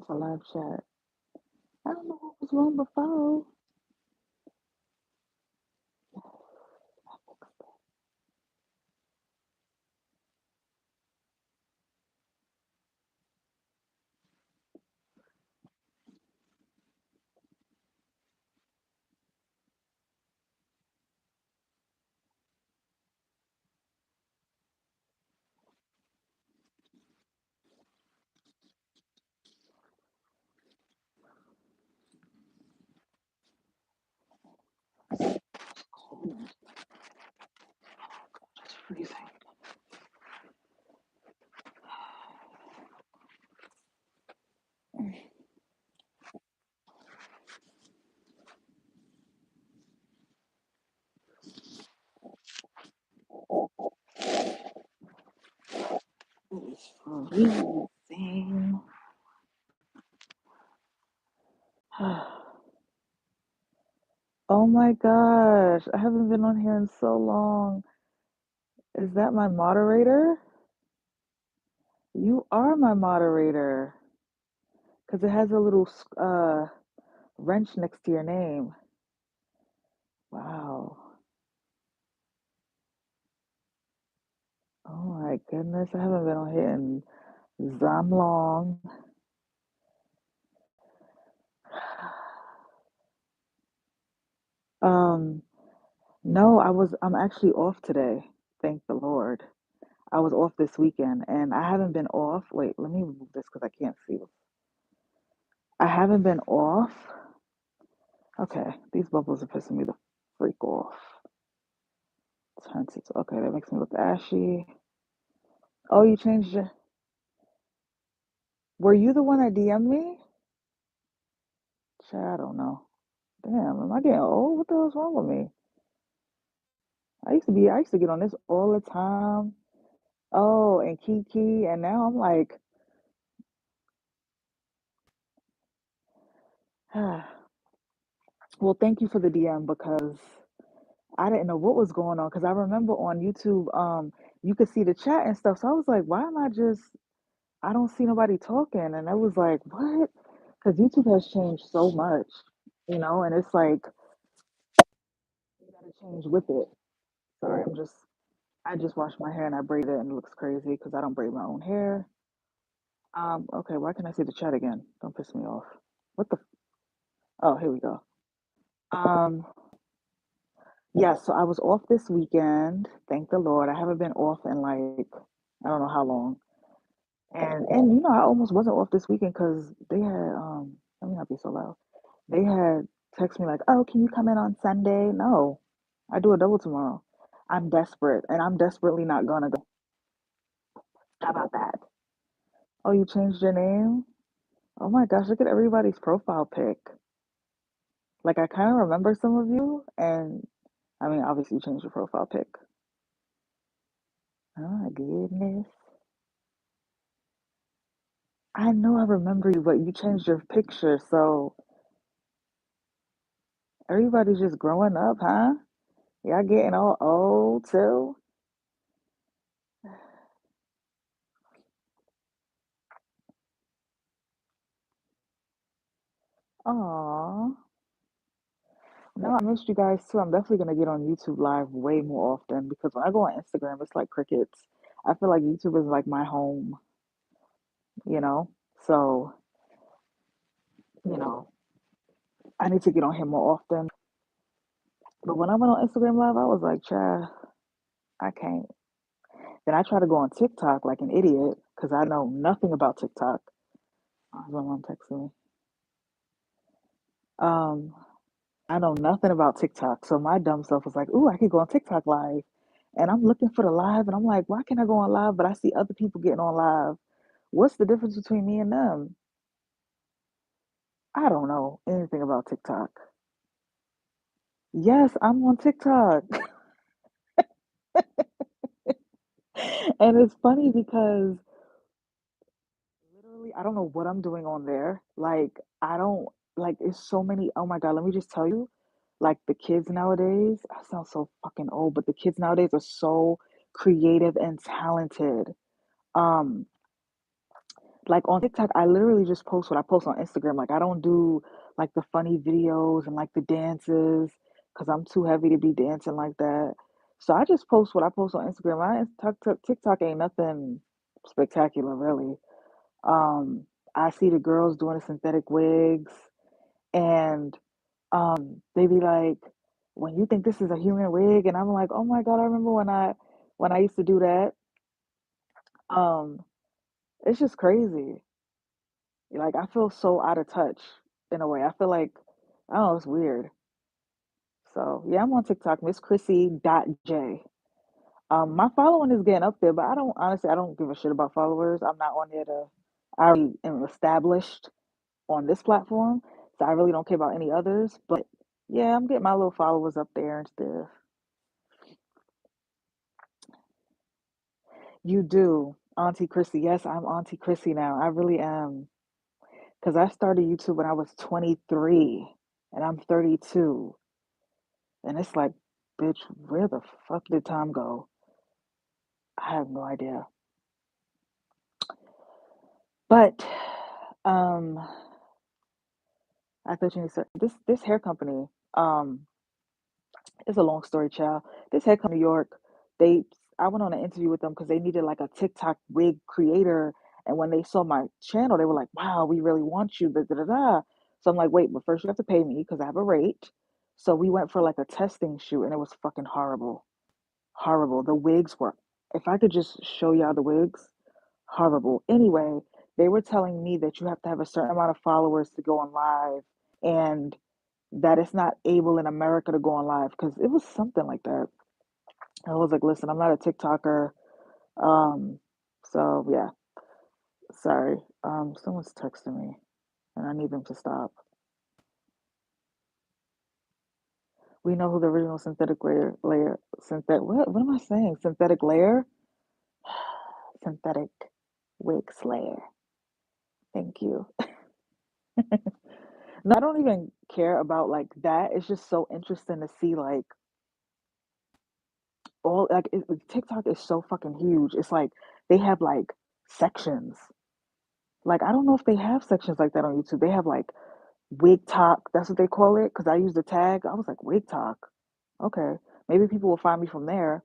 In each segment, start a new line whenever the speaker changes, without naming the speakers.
off a live chat. I don't know what was wrong before. It's cold. It's freezing. It's freezing. Oh my gosh, I haven't been on here in so long. Is that my moderator? You are my moderator because it has a little wrench next to your name. Wow. Oh my goodness, I haven't been on here in Zam long. Um, no, I'm actually off today. Thank the Lord. I was off this weekend and I haven't been off. Wait, let me remove this because I can't see. I haven't been off. Okay, these bubbles are pissing me the freak off. Okay, that makes me look ashy. Oh, you changed your. Were you the one that DM'd me? Chad, I don't know. Damn, am I getting old? What the hell's wrong with me? I used to get on this all the time. Oh, and Kiki, and now I'm like, well, thank you for the DM because I didn't know what was going on. Because I remember on YouTube, you could see the chat and stuff. So I was like, why am I don't see nobody talking. And I was like, what? Because YouTube has changed so much, and it's like, you got to change with it. Sorry, I just washed my hair and I braided it and it looks crazy because I don't braid my own hair. Okay, why can I see the chat again? Don't piss me off. What the? Oh, here we go. Um, yeah, so I was off this weekend. Thank the Lord. I haven't been off in like, I don't know how long. And I almost wasn't off this weekend because they had let me not be so loud. They had text me like, "Oh, can you come in on Sunday?" No, I do a double tomorrow. I'm desperate, and I'm desperately not gonna go. How about that? Oh, you changed your name? Oh my gosh, look at everybody's profile pic. Like I kind of remember some of you, and I mean, obviously you changed your profile pic. Oh my goodness. I know I remember you, but you changed your picture, so everybody's just growing up, huh? Y'all getting all old too? Aw. No, I missed you guys too. I'm definitely gonna get on YouTube Live way more often because when I go on Instagram, it's like crickets. I feel like YouTube is like my home, you know? So, you know, I need to get on here more often. But when I went on Instagram Live, I was like, child, I can't. Then I try to go on TikTok like an idiot because I know nothing about TikTok. My mom texting me. Um, I know nothing about TikTok. So my dumb self was like, ooh, I could go on TikTok live. And I'm looking for the live and I'm like, why can't I go on live? But I see other people getting on live. What's the difference between me and them? I don't know anything about TikTok. Yes, I'm on TikTok. And it's funny because literally I don't know what I'm doing on there. Like I don't like it's so many. Oh my God, let me just tell you, like the kids nowadays, I sound so fucking old, but the kids nowadays are so creative and talented. Um Like on TikTok, I literally just post what I post on Instagram. Like I don't do like the funny videos and like the dances because I'm too heavy to be dancing like that. So I just post what I post on Instagram. TikTok ain't nothing spectacular really. Um, I see the girls doing the synthetic wigs and they be like, when you think this is a human wig, and I'm like, oh my God, I remember when I used to do that. Um, it's just crazy. Like I feel so out of touch in a way. I feel like I don't know, it's weird. So yeah, I'm on TikTok, Miss Chrissy.j. My following is getting up there, but I don't honestly I don't give a shit about followers. I'm not on there to I already am established on this platform, so I really don't care about any others. But yeah, I'm getting my little followers up there and stuff. You do, Auntie Chrissy. Yes, I'm Auntie Chrissy now. I really am. Because I started YouTube when I was 23 and I'm 32. And it's like, bitch, where the fuck did time go? I have no idea. But um I thought you said this hair company, it's a long story, child. This hair company in New York, they I went on an interview with them because they needed like a TikTok wig creator. And when they saw my channel, they were like, wow, we really want you. Da, da, da, da. So I'm like, wait, but first you have to pay me because I have a rate. So we went for like a testing shoot and it was fucking horrible. Horrible. The wigs were, if I could just show y'all the wigs, horrible. Anyway, they were telling me that you have to have a certain amount of followers to go on live and that it's not able in America to go on live because it was something like that. I was like, listen, I'm not a TikToker. Um, so yeah, sorry. Someone's texting me and I need them to stop. We know who the original synthetic what am I saying? Synthetic layer? Synthetic wig slayer. Thank you. No, I don't even care about like that. It's just so interesting to see like TikTok is so fucking huge. It's like they have like sections. Like I don't know if they have sections like that on YouTube. They have like wig talk. That's what they call it. Because I used the tag. I was like wig talk. Okay, maybe people will find me from there.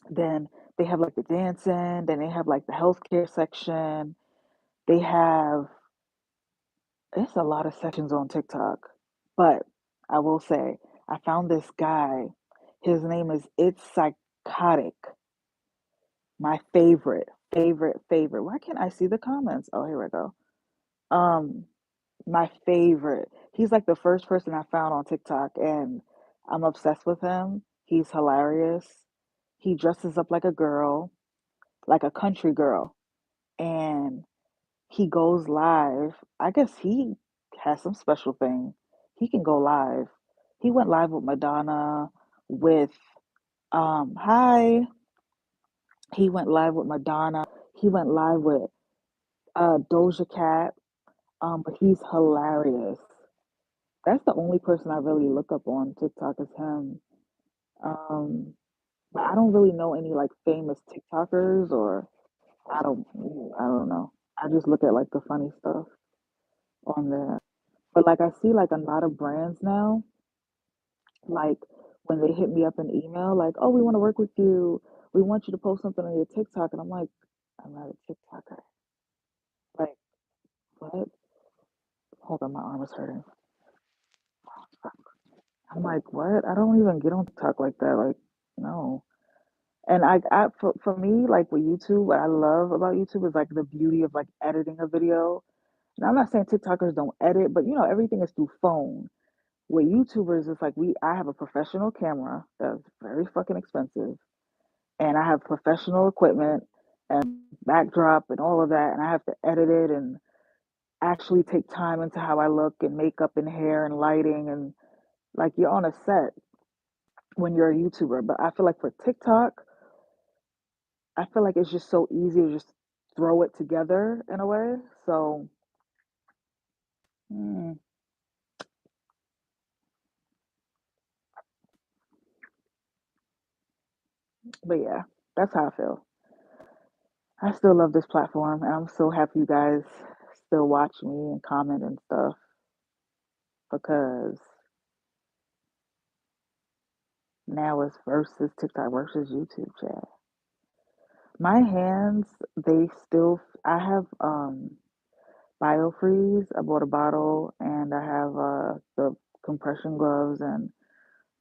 Then they have like the dancing. Then they have like the healthcare section. They have it's a lot of sections on TikTok. But I will say, I found this guy. His name is It's Psychotic. My favorite. Why can't I see the comments? Oh, here we go. Um, my favorite. He's like the first person I found on TikTok, and I'm obsessed with him. He's hilarious. He dresses up like a girl, like a country girl, and he goes live. I guess he has some special thing. He can go live. He went live with Madonna, with hi. He went live with Madonna. He went live with Doja Cat. But he's hilarious. That's the only person I really look up on TikTok is him. Um, but I don't really know any like famous TikTokers or I don't I don't know. I just look at like the funny stuff on there. But like I see like a lot of brands now, like when they hit me up in email, like, oh, we want to work with you. We want you to post something on your TikTok. And I'm like, I'm not a TikToker. Like, what? Hold on, my arm is hurting. I'm like, what? I don't even get on TikTok like that. Like, no. And for me, like with YouTube, what I love about YouTube is like the beauty of like editing a video. And I'm not saying TikTokers don't edit, but you know, everything is through phone. With YouTubers, it's like I have a professional camera that's very fucking expensive, and I have professional equipment and backdrop and all of that, and I have to edit it and actually take time into how I look and makeup and hair and lighting and like you're on a set when you're a YouTuber. But I feel like for TikTok, I feel like it's just so easy to just throw it together in a way. So, mm, but yeah, that's how I feel. I still love this platform, and I'm so happy you guys still watch me and comment and stuff because now it's versus TikTok versus YouTube chat. My hands, they still, I have BioFreeze. I bought a bottle and I have the compression gloves and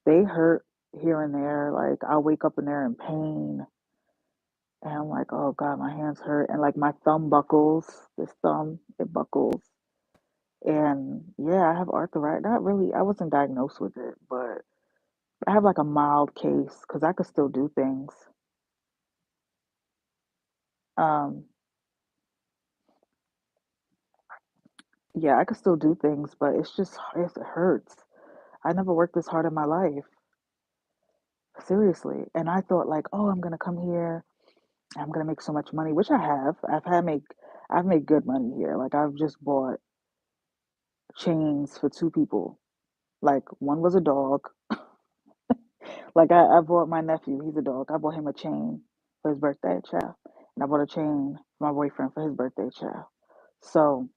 they hurt here and there. Like I'll wake up in there in pain and I'm like, oh God, my hands hurt. And like my thumb buckles, this thumb, it buckles. And yeah, I have arthritis. Not really, I wasn't diagnosed with it, but I have like a mild case because I could still do things. Um, yeah, I could still do things, but it's just, it hurts. I never worked this hard in my life, seriously. And I thought like, oh, I'm gonna come here, I'm gonna make so much money, which I have. I've made good money here. Like I've just bought chains for two people. Like one was a dog. Like I bought my nephew, he's a dog. I bought him a chain for his birthday, child. And I bought a chain for my boyfriend for his birthday, child. So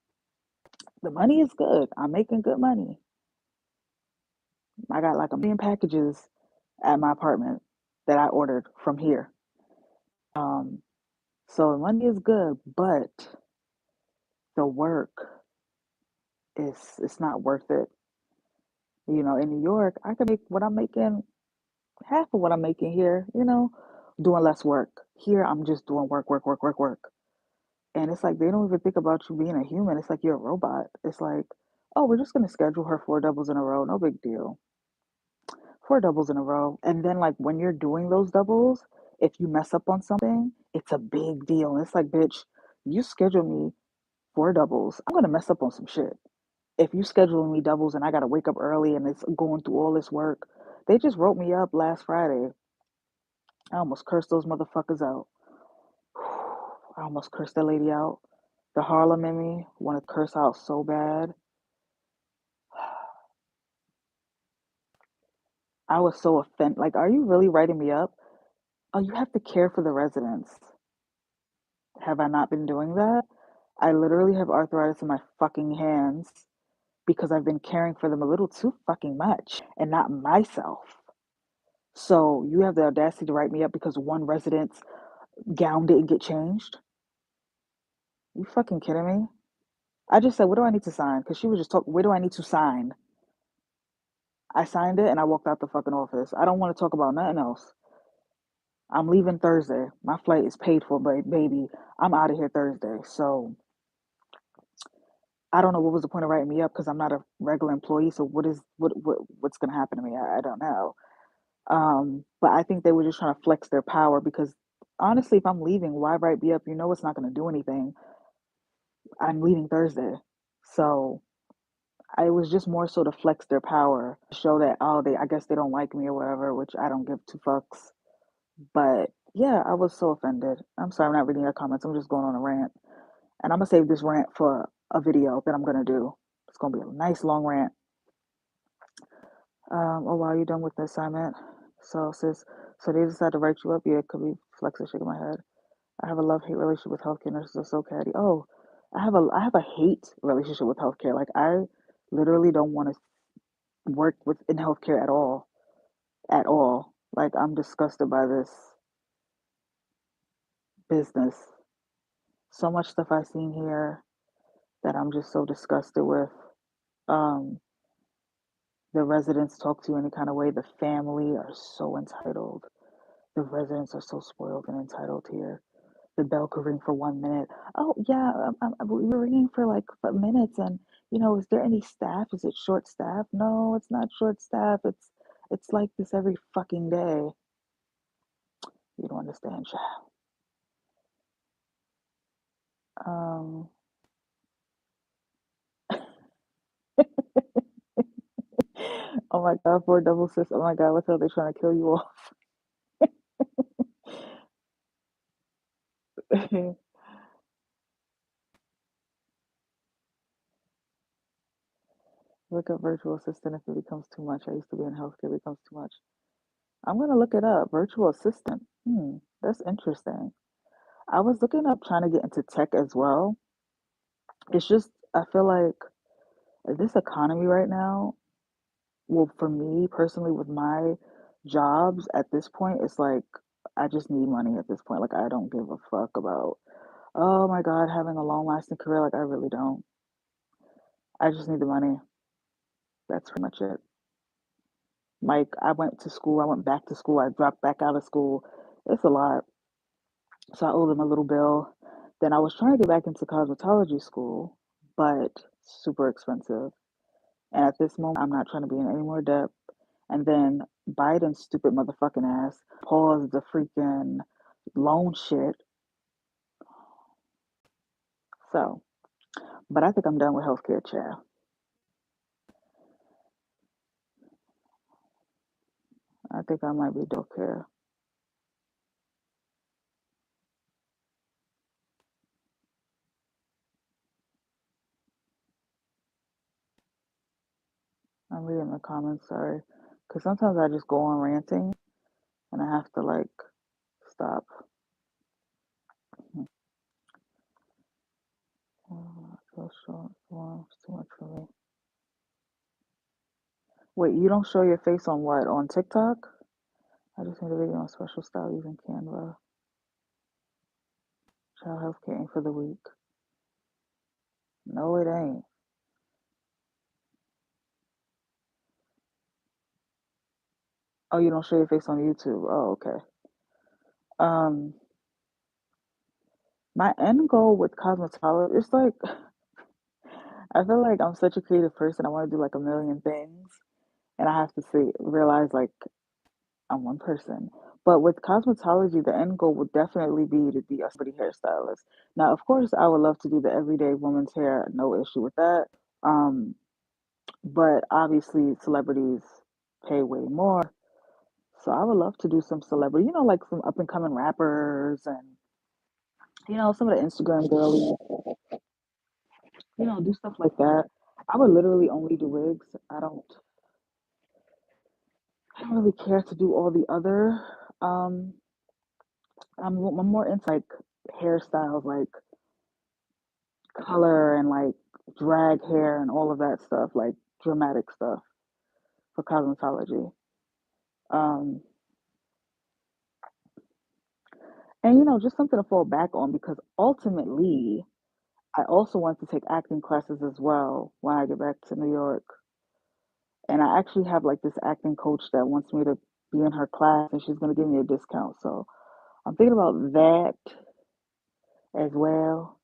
the money is good. I'm making good money. I got like a million packages at my apartment that I ordered from here. Um, so the money is good, but the work is it's not worth it. You know, in New York, I could make what I'm making, half of what I'm making here, doing less work. Here, I'm just doing work, work, work, work, work. And it's like they don't even think about you being a human. It's like you're a robot. It's like, oh, we're just gonna schedule her four doubles in a row. No big deal. Four doubles in a row. And then like when you're doing those doubles, if you mess up on something, it's a big deal. And it's like, bitch, you schedule me four doubles. I'm gonna mess up on some shit. If you scheduling me doubles and I gotta wake up early and it's going through all this work, they just wrote me up last Friday. I almost cursed those motherfuckers out. I almost cursed that lady out. The Harlem in me want to curse out so bad. I was so offended. Like, are you really writing me up? Oh, you have to care for the residents. Have I not been doing that? I literally have arthritis in my fucking hands because I've been caring for them a little too fucking much and not myself. So you have the audacity to write me up because one resident's gown didn't get changed? You fucking kidding me? I just said, what do I need to sign? Because she was just talking, where do I need to sign? I signed it and I walked out the fucking office. I don't want to talk about nothing else. I'm leaving Thursday. My flight is paid for, but baby, I'm out of here Thursday. So I don't know what was the point of writing me up because I'm not a regular employee. So what's gonna happen to me? I don't know. But I think they were just trying to flex their power because honestly, if I'm leaving, why write me up? You know it's not gonna do anything. I'm leaving Thursday. So I was just more so to flex their power, show that oh they I guess they don't like me or whatever, which I don't give two fucks. But yeah, I was so offended. I'm sorry I'm not reading your comments. I'm just going on a rant. And I'm gonna save this rant for a video that I'm gonna do. It's gonna be a nice long rant. Oh wow, you done with the assignment? So sis, so they decided to write you up. Yeah, it could be flexing, shaking my head. I have a love hate relationship with healthcare nurses. Are so catty. Oh, I have a hate relationship with healthcare. Like I literally don't want to work with in healthcare at all. Like I'm disgusted by this business. So much stuff I've seen here that I'm just so disgusted with. Um, the residents talk to you any kind of way. The family are so entitled. The residents are so spoiled and entitled here. The bell could ring for 1 minute. Oh yeah, we were ringing for like minutes, and is there any staff? Is it short staff? No, it's not short staff. It's like this every fucking day. You don't understand, child. Um, oh my god, for a double sis. Oh my god, what the hell they trying to kill you off? Look up virtual assistant if it becomes too much. I used to be in healthcare, it becomes too much. I'm gonna look it up. Virtual assistant. That's interesting. I was looking up trying to get into tech as well. It's just I feel like this economy right now, well, for me personally, with my jobs at this point, it's like I just need money at this point. Like I don't give a fuck about, oh my God, having a long lasting career. Like I really don't. I just need the money. That's pretty much it. Like I went to school, I went back to school, I dropped back out of school. It's a lot. So I owe them a little bill. Then I was trying to get back into cosmetology school, but super expensive. And at this moment, I'm not trying to be in any more debt. And then Biden's stupid motherfucking ass paused the freaking loan shit. So, but I think I'm done with healthcare, child. I think I might be done with care. I'm reading the comments, sorry. Because sometimes I just go on ranting and I have to like stop. Oh, I feel short. Wow, it's too much for me. Wait, you don't show your face on what? On TikTok? I just made a video on special style using Canva. Child health care for the week. No, it ain't. Oh, you don't show your face on YouTube. Oh, okay. Um, my end goal with cosmetology, it's like I feel like I'm such a creative person. I want to do like a million things, and I have to see realize like I'm one person. But with cosmetology, the end goal would definitely be to be a celebrity hairstylist. Now, of course, I would love to do the everyday woman's hair, no issue with that. Um, but obviously, celebrities pay way more. So I would love to do some celebrity, like some up and coming rappers and some of the Instagram girlies, do stuff like that. I would literally only do wigs. I don't really care to do all the other. Um, I'm more into like hairstyles, like color and like drag hair and all of that stuff, like dramatic stuff for cosmetology. Um, and just something to fall back on because ultimately, I also want to take acting classes as well when I get back to New York. And I actually have like this acting coach that wants me to be in her class and she's going to give me a discount. So I'm thinking about that as well.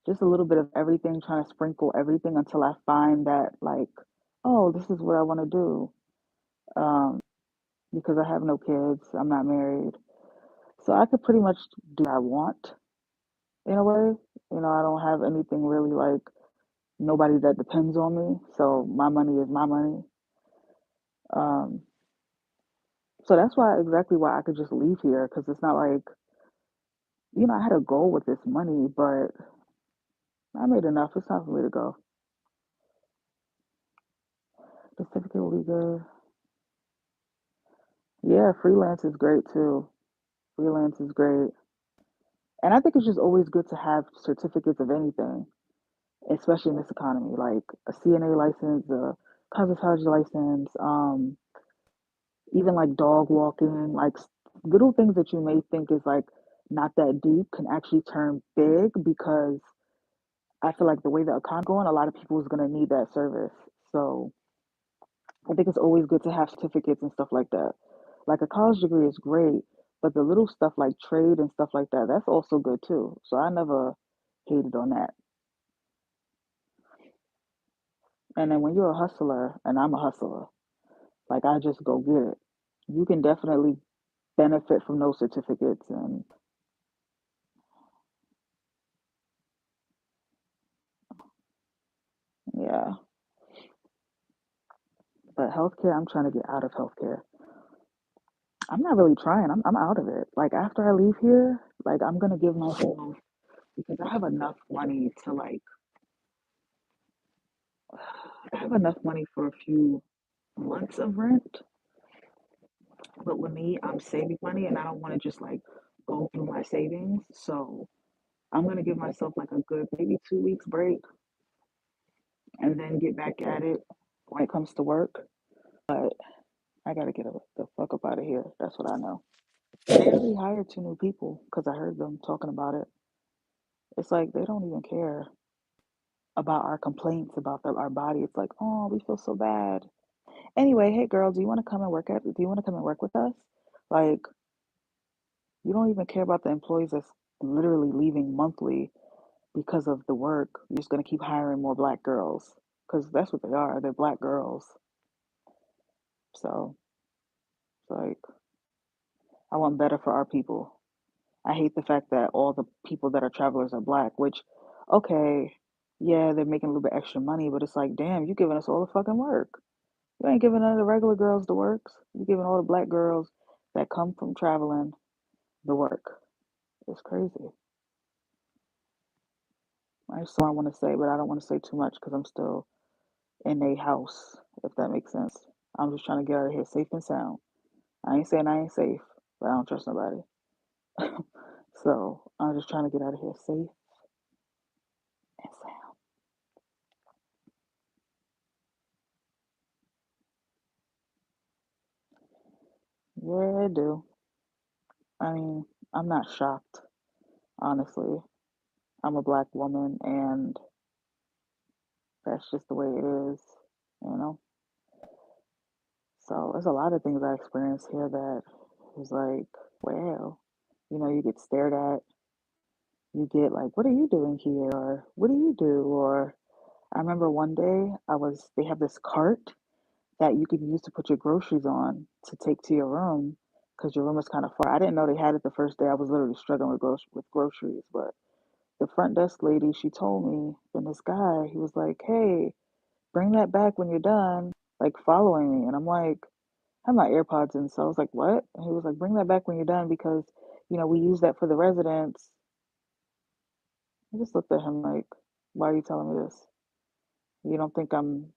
Just a little bit of everything, trying to sprinkle everything until I find that, like, oh, this is what I want to do. Um, because I have no kids, I'm not married. So I could pretty much do what I want in a way. I don't have anything really like nobody that depends on me. So my money is my money. Um, so that's why I could just leave here because it's not like, I had a goal with this money, but I made enough. It's time for me to go. The certificate will be good. Yeah, freelance is great too. Freelance is great. And I think it's just always good to have certificates of anything, especially in this economy, like a CNA license, a cosmetology license, even like dog walking, like little things that you may think is like not that deep can actually turn big because I feel like the way the economy going, a lot of people is gonna need that service. So I think it's always good to have certificates and stuff like that. Like a college degree is great, but the little stuff like trade and stuff like that, that's also good too. So I never hated on that. And then when you're a hustler, and I'm a hustler, like I just go get it. You can definitely benefit from those certificates and yeah. But healthcare, I'm trying to get out of healthcare. I'm not really trying. I'm out of it. Like after I leave here, like I'm gonna give myself because I have enough money to like I have enough money for a few months of rent. But with me, I'm saving money and I don't want to just like go through my savings. So I'm gonna give myself like a good maybe 2 weeks break and then get back at it when it comes to work. But I gotta get the fuck up out of here. That's what I know. They already hired 2 new people because I heard them talking about it. It's like they don't even care about our complaints about our body. It's like, oh, we feel so bad. Anyway, hey girl, do you want to come and work at? Do you want to come and work with us? Like, you don't even care about the employees that's literally leaving monthly because of the work. You're just gonna keep hiring more black girls because that's what they are. They're black girls. So it's like I want better for our people. I hate the fact that all the people that are travelers are black, which, okay, yeah, they're making a little bit extra money, but it's like, damn, you giving us all the fucking work. You ain't giving none of the regular girls the works. You giving all the black girls that come from traveling the work. It's crazy. I just I want to say, but I don't want to say too much because I'm still in a house, if that makes sense. I'm just trying to get out of here safe and sound. I ain't saying I ain't safe, but I don't trust nobody. So I'm just trying to get out of here safe and sound. Yeah, I do. I mean, I'm not shocked, honestly. I'm a black woman, and that's just the way it is, you know? So there's a lot of things I experienced here that was like, wow, you get stared at, you get like, what are you doing here? Or what do you do? Or I remember one day they have this cart that you could use to put your groceries on to take to your room because your room is kind of far. I didn't know they had it the first day. I was literally struggling with groceries, but the front desk lady, she told me, and this guy, he was like, hey, bring that back when you're done, like following me. And I'm like, I have my AirPods in, so I was like, what? And he was like, bring that back when you're done because, we use that for the residents. I just looked at him like, why are you telling me this? You don't think I'm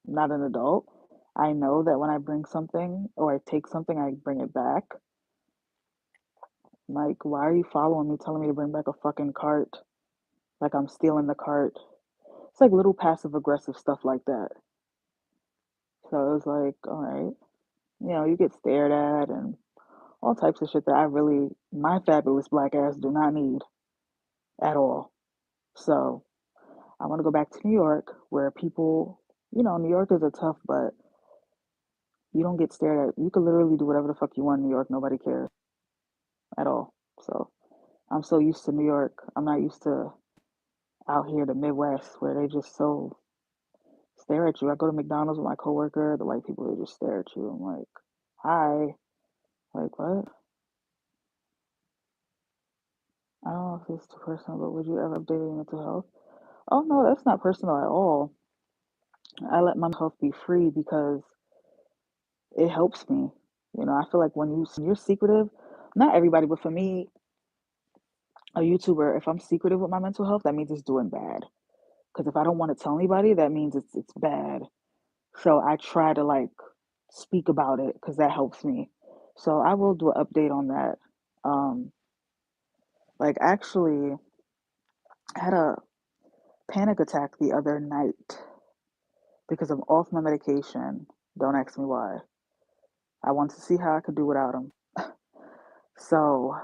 not an adult? I know that when I bring something or I take something, I bring it back. Like, why are you following me, telling me to bring back a fucking cart? Like I'm stealing the cart. It's like little passive aggressive stuff like that. So it was like, all right, you get stared at and all types of shit that my fabulous black ass do not need at all. So I want to go back to New York where people, New Yorkers are tough, but you don't get stared at. You can literally do whatever the fuck you want in New York. Nobody cares at all. So I'm so used to New York. I'm not used to out here, the Midwest, where they just so stare at you. I go to McDonald's with my coworker, the white people, they just stare at you. I'm like, hi. Like, what? I don't know if it's too personal, but would you ever update your mental health? Oh, no, that's not personal at all. I let my health be free because it helps me. I feel like when you're secretive, not everybody, but for me, a YouTuber, if I'm secretive with my mental health, that means it's doing bad. Because if I don't want to tell anybody, that means it's bad. So I try to like speak about it because that helps me. So I will do an update on that. Um, like actually, I had a panic attack the other night because I'm off my medication. Don't ask me why. I wanted to see how I could do without them. So,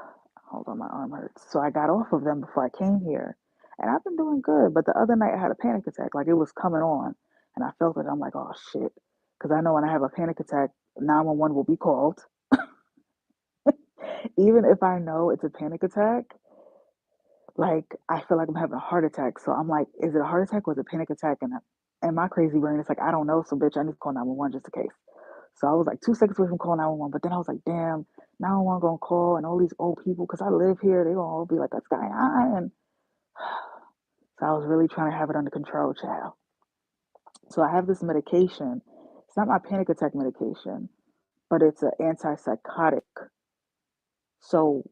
hold on, my arm hurts. So I got off of them before I came here, and I've been doing good. But the other night I had a panic attack, like it was coming on, and I felt it. I'm like, oh shit, because I know when I have a panic attack, 911 will be called. Even if I know it's a panic attack, like I feel like I'm having a heart attack. So I'm like, is it a heart attack or is it a panic attack? And my crazy brain is like, I don't know. So bitch, I need to call 911 just in case. So I was like 2 seconds away from calling 911, but then I was like, damn, 911 gonna call and all these old people, because I live here, they gonna all be like, what's going on? And so I was really trying to have it under control, child. So I have this medication. It's not my panic attack medication, but it's an antipsychotic. So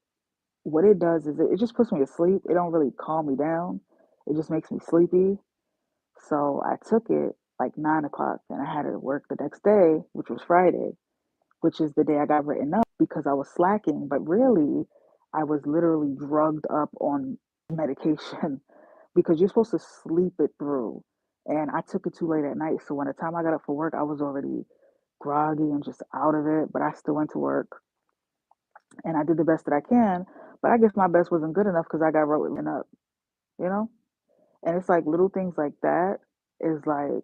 what it does is it just puts me to sleep. It don't really calm me down. It just makes me sleepy. So I took it like 9 o'clock and I had to work the next day, which was Friday, which is the day I got written up because I was slacking. But really, I was literally drugged up on medication because you're supposed to sleep it through. And I took it too late at night. So when the time I got up for work, I was already groggy and just out of it. But I still went to work and I did the best that I can. But I guess my best wasn't good enough because I got wrote up, you know? And it's like little things like that is like,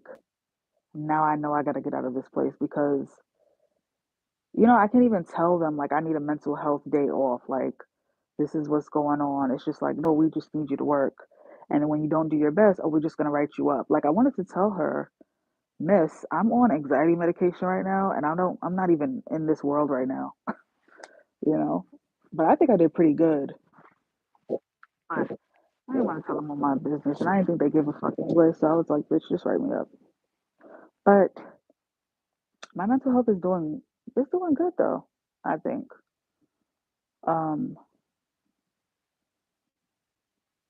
now I know I got to get out of this place because, I can't even tell them like I need a mental health day off. Like, this is what's going on. It's just like, no, we just need you to work. And then when you don't do your best, oh, we're just going to write you up. Like, I wanted to tell her, Miss, I'm on anxiety medication right now, and I'm not even in this world right now, you know? But I think I did pretty good. But I didn't want to tell them all my business, and I didn't think they give a fuck anyway. So I was like, bitch, just write me up. But my mental health is doing good though. I think. Um,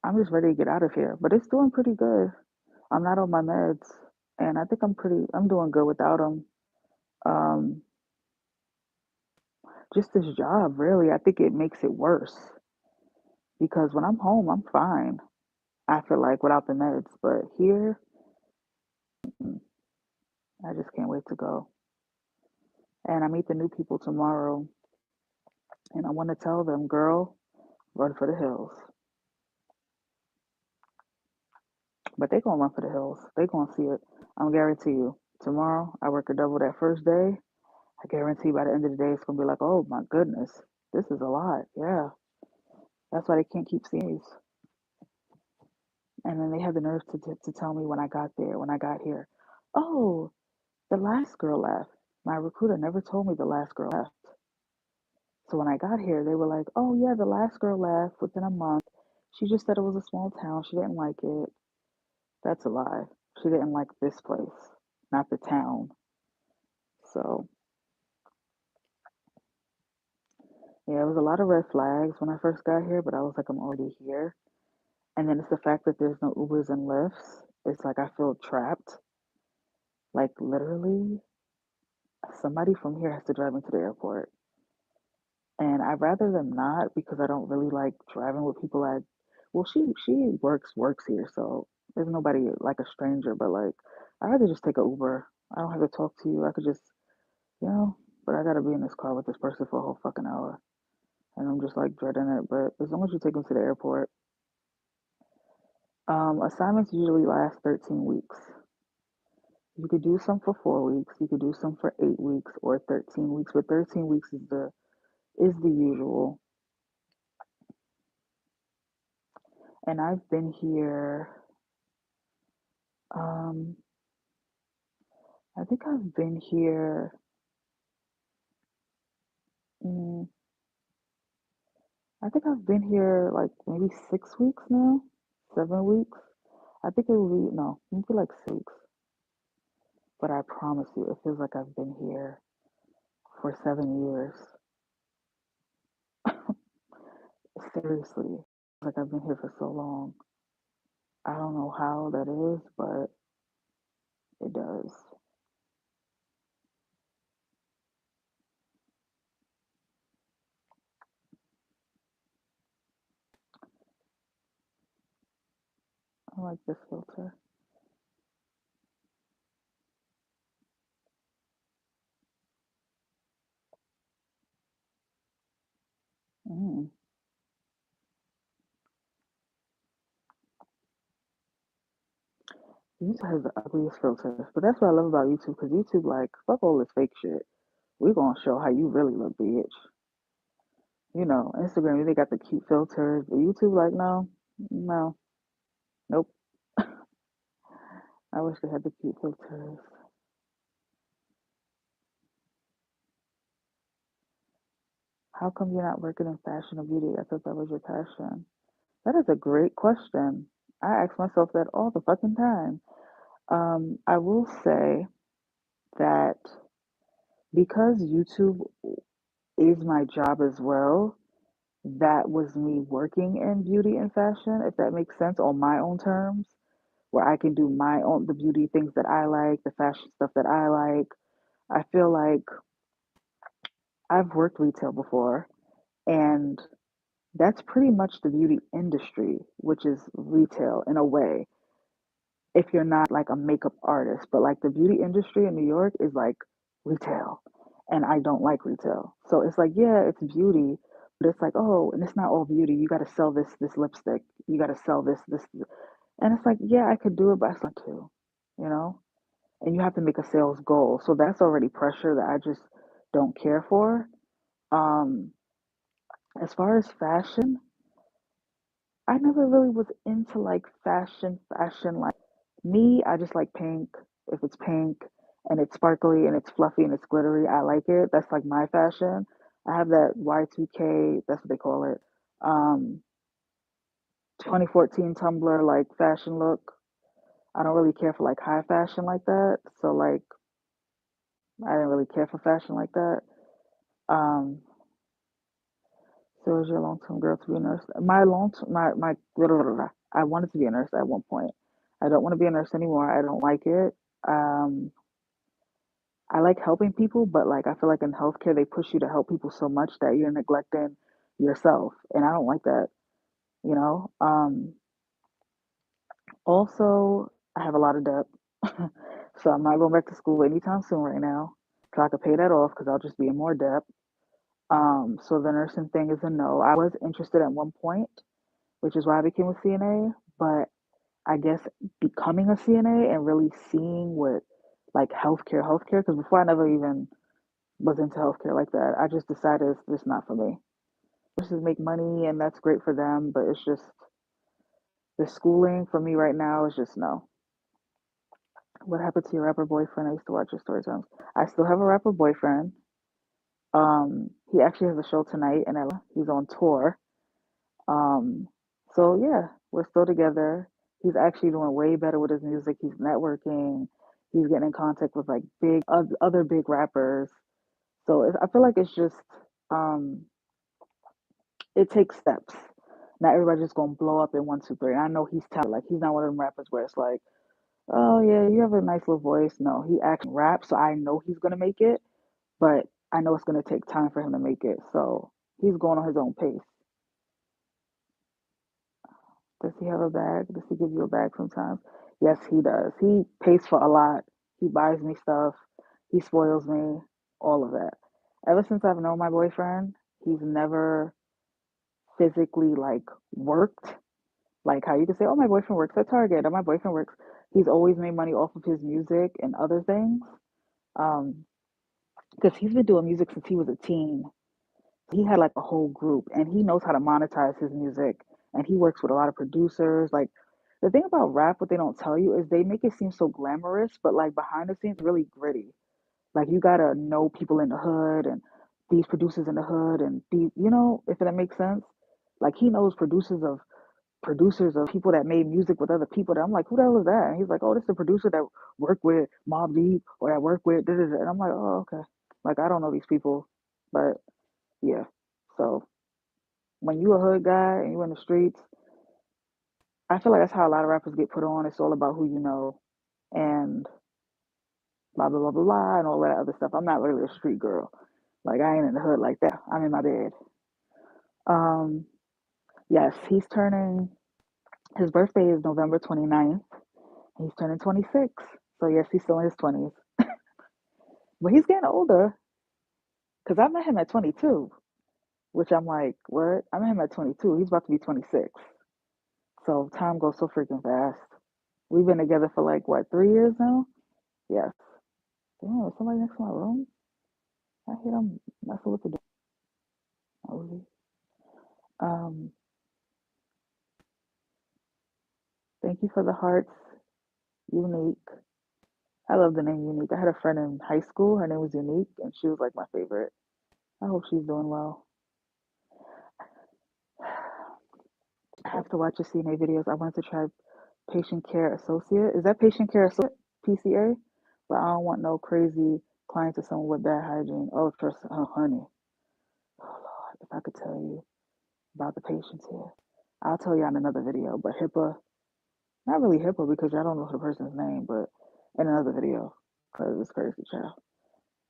I'm just ready to get out of here, but it's doing pretty good. I'm not on my meds, and I think I'm doing good without them. Um, just this job, really, I think it makes it worse because when I'm home, I'm fine. I feel like without the meds, but here, mm, I just can't wait to go. And I meet the new people tomorrow, and I want to tell them, girl, run for the hills. But they gonna run for the hills. They gonna see it. I'm guarantee you. Tomorrow, I work a double that first day. I guarantee by the end of the day, it's gonna be like, oh my goodness, this is a lot. Yeah, that's why they can't keep seeing these. And then they had the nerve to tell me when I got there, when I got here, oh, the last girl left. My recruiter never told me the last girl left. So when I got here, they were like, oh yeah, the last girl left within a month. She just said it was a small town. She didn't like it. That's a lie. She didn't like this place, not the town. So yeah, it was a lot of red flags when I first got here, but I was like, I'm already here. And then it's the fact that there's no Ubers and Lyfts. It's like I feel trapped. Like literally, somebody from here has to drive me to the airport. And I'd rather them not because I don't really like driving with people well, she works here, so there's nobody like a stranger, but like I'd rather just take a Uber. I don't have to talk to you. I could just, you know, but I gotta be in this car with this person for a whole fucking hour. And I'm just like dreading it. But as long as you take them to the airport, assignments usually last 13 weeks. You could do some for 4 weeks, you could do some for 8 weeks or 13 weeks, but 13 weeks is the usual. And I've been here, um, I think I've been here, mm, I think I've been here like maybe 6 weeks now, 7 weeks. I think it will be, no, maybe like 6. But I promise you, it feels like I've been here for 7 years. Seriously, like I've been here for so long. I don't know how that is, but it does. I like this filter. Mm. YouTube has the ugliest filters, but that's what I love about YouTube because YouTube, like, fuck all this fake shit. We gonna show how you really look, bitch. Instagram, they got the cute filters, but YouTube, like, no, no, nope. I wish they had the cute filters. How come you're not working in fashion or beauty? I thought that was your passion. That is a great question. I ask myself that all the fucking time. I will say that because YouTube is my job as well, that was me working in beauty and fashion, if that makes sense, on my own terms, where I can do the beauty things that I like, the fashion stuff that I like. I feel like I've worked retail before, and That's pretty much the beauty industry, which is retail in a way, if you're not like a makeup artist. But like the beauty industry in New York is like retail. And I don't like retail. So it's like, yeah, it's beauty, but it's like, oh, and it's not all beauty. You gotta sell this lipstick. You gotta sell this. And it's like, yeah, I could do it, but I still to, you know? And you have to make a sales goal. So that's already pressure that I just don't care for. Um, as far as fashion, I never really was into like fashion. Like me, I just like pink. If it's pink and it's sparkly and it's fluffy and it's glittery, I like it. That's like my fashion. I have that Y2K, that's what they call it. Um, 2014 Tumblr like fashion look. I don't really care for like high fashion like that. So like I didn't really care for fashion like that. Um, so is your long term goal to be a nurse? My long term, my blah, blah, blah, blah. I wanted to be a nurse at one point. I don't want to be a nurse anymore. I don't like it. Um, I like helping people, but like I feel like in healthcare they push you to help people so much that you're neglecting yourself, and I don't like that. You know. Also, I have a lot of debt, so I'm not going back to school anytime soon right now. So I could pay that off because I'll just be in more debt. So the nursing thing is a no. I was interested at one point, which is why I became a CNA, but I guess becoming a CNA and really seeing what like healthcare, because before I never even was into healthcare like that. I just decided it's just not for me. Nurses make money and that's great for them, but it's just the schooling for me right now is just no. What happened to your rapper boyfriend? I used to watch your story times. I still have a rapper boyfriend. He actually has a show tonight in Atlanta. He's on tour. Um, so yeah, we're still together. He's actually doing way better with his music. He's networking. He's getting in contact with like big other big rappers. So I feel like it's just um, it takes steps. Not everybody's just gonna blow up in one, two, three. And I know he's talented. Like he's not one of them rappers where it's like, oh yeah, you have a nice little voice. No, he actually raps, so I know he's gonna make it. But I know it's gonna take time for him to make it. So he's going on his own pace. Does he have a bag? Does he give you a bag sometimes? Yes, he does. He pays for a lot. He buys me stuff. He spoils me. All of that. Ever since I've known my boyfriend, he's never physically like worked. Like how you can say, oh, my boyfriend works at Target, or my boyfriend works. He's always made money off of his music and other things. Um, because he's been doing music since he was a teen. He had like a whole group and he knows how to monetize his music and he works with a lot of producers. Like the thing about rap, what they don't tell you is they make it seem so glamorous, but like behind the scenes, really gritty. Like you gotta know people in the hood and these producers in the hood and these, if that makes sense. Like he knows producers of people that made music with other people that I'm like, who the hell is that? And he's like, oh, this is the producer that worked with Mob Deep or that worked with this, and I'm like, oh, okay. Like I don't know these people, but yeah. So when you a hood guy and you in the streets, I feel like that's how a lot of rappers get put on. It's all about who you know and blah blah blah blah blah and all that other stuff. I'm not really a street girl. Like I ain't in the hood like that. I'm in my bed. Um, yes, he's turning. His birthday is November 29th. He's turning 26. So yes, he's still in his 20s. But he's getting older because I met him at 22, which I'm like, what? I met him at 22. He's about to be 26. So time goes so freaking fast. We've been together for like what, 3 years now? Yes. Damn, is somebody next to my room? I hear them messing with the door. Um, thank you for the hearts, Unique. I love the name Unique. I had a friend in high school. Her name was Unique, and she was like my favorite. I hope she's doing well. I have to watch your CNA videos. I wanted to try patient care associate. Is that patient care associate? PCA? But I don't want no crazy clients or someone with bad hygiene. Oh, trust, oh, honey. Oh, Lord, if I could tell you about the patients here. I'll tell you on another video, but HIPAA, not really HIPAA because I don't know the person's name, but in another video, because it's crazy, child.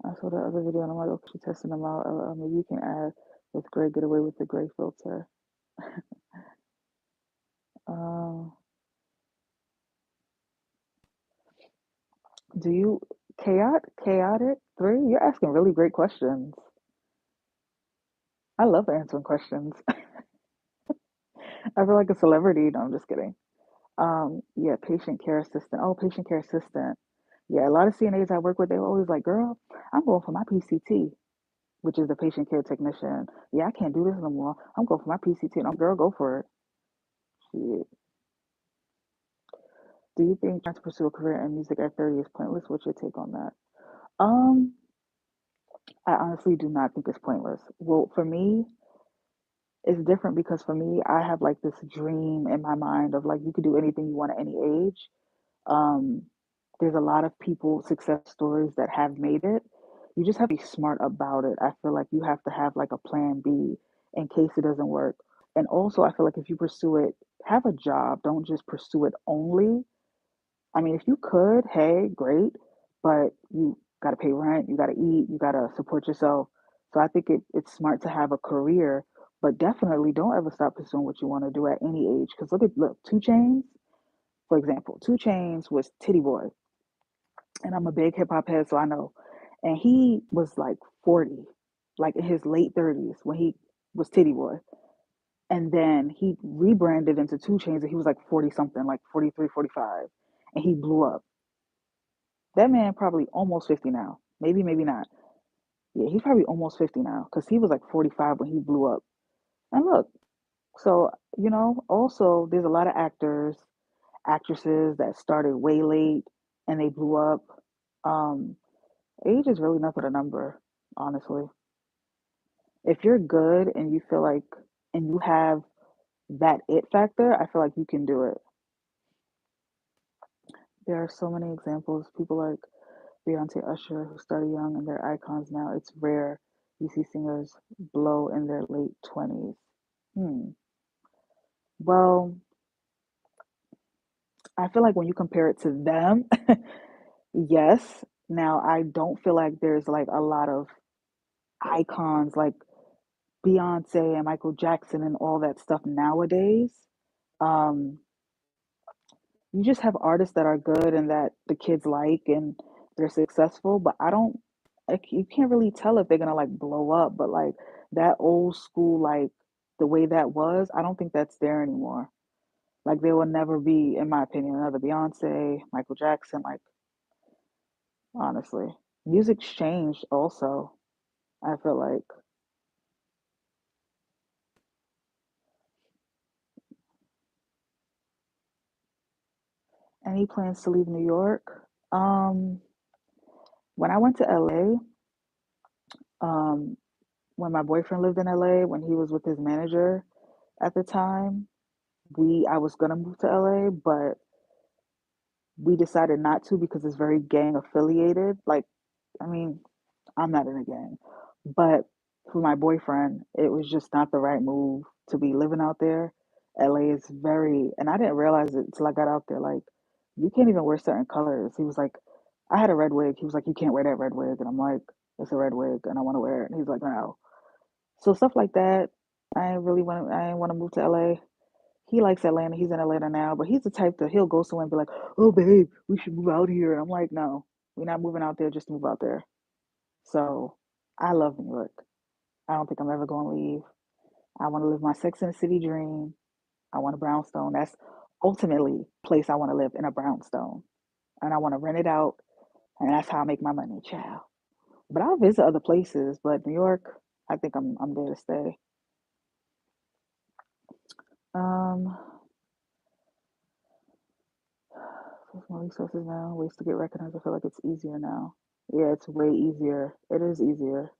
I saw the other video and I'm like, okay, she's testing them out. Maybe you can add with gray, get away with the gray filter. Uh, do you chaotic three? You're asking really great questions. I love answering questions. I feel like a celebrity. No, I'm just kidding. Yeah, patient care assistant. Oh, patient care assistant. Yeah, a lot of CNAs I work with, they're always like, girl, I'm going for my PCT, which is the patient care technician. Yeah, I can't do this no more. I'm going for my PCT. And I'm, girl, go for it. Shit. Do you think trying to pursue a career in music at 30 is pointless? What's your take on that? Um, I honestly do not think it's pointless. Well, for me, it's different because for me, I have like this dream in my mind of like you could do anything you want at any age. Um, there's a lot of people, success stories that have made it. You just have to be smart about it. I feel like you have to have like a plan B in case it doesn't work. And also, I feel like if you pursue it, have a job. Don't just pursue it only. I mean, if you could, hey, great, but you got to pay rent, you got to eat, you got to support yourself. So I think it's smart to have a career, but definitely don't ever stop pursuing what you want to do at any age. Because look, Two Chains, for example, Two Chains was Titty Boy, and I'm a big hip hop head, so I know. And he was like 40, like in his late 30s when he was Titty Boy. And then he rebranded into Two Chains and he was like 40 something, like 43, 45, and he blew up. That man probably almost 50 now. Maybe, maybe not. Yeah, he's probably almost 50 now because he was like 45 when he blew up. And look, so, also there's a lot of actors, actresses that started way late and they blew up. Um, Age is really not but a number, honestly. If you're good and you feel like, and you have that it factor, I feel like you can do it. There are so many examples. People like Beyonce, Usher, who started young and they're icons now. It's rare you see singers blow in their late 20s. Hmm. Well, I feel like when you compare it to them, yes. Now, I don't feel like there's like a lot of icons like Beyonce and Michael Jackson and all that stuff nowadays. Um, you just have artists that are good and that the kids like and they're successful, but I don't like you can't really tell if they're gonna like blow up, but like that old school like the way that was, I don't think that's there anymore. Like there will never be, in my opinion, another Beyonce, Michael Jackson, like honestly. Music's changed also, I feel like. Any plans to leave New York? When I went to LA, um, when my boyfriend lived in LA, when he was with his manager at the time, we I was gonna move to LA, but we decided not to because it's very gang affiliated. Like, I mean, I'm not in a gang, but for my boyfriend, it was just not the right move to be living out there. LA is very, and I didn't realize it until I got out there. Like, you can't even wear certain colors. He was like, I had a red wig. He was like, you can't wear that red wig, and I'm like, it's a red wig, and I want to wear it. And he's like, no. So stuff like that. I ain't want to move to LA. He likes Atlanta. He's in Atlanta now, but he's the type that he'll go somewhere and be like, "Oh, babe, we should move out here." And I'm like, "No, we're not moving out there just to move out there." So I love New York. I don't think I'm ever going to leave. I want to live my Sex and the City dream. I want a brownstone. That's ultimately place I want to live in a brownstone, and I want to rent it out, and that's how I make my money, child. But I'll visit other places, but New York, I think I'm there to stay. Um, There's more resources now, ways to get recognized. I feel like it's easier now. Yeah, it's way easier. It is easier.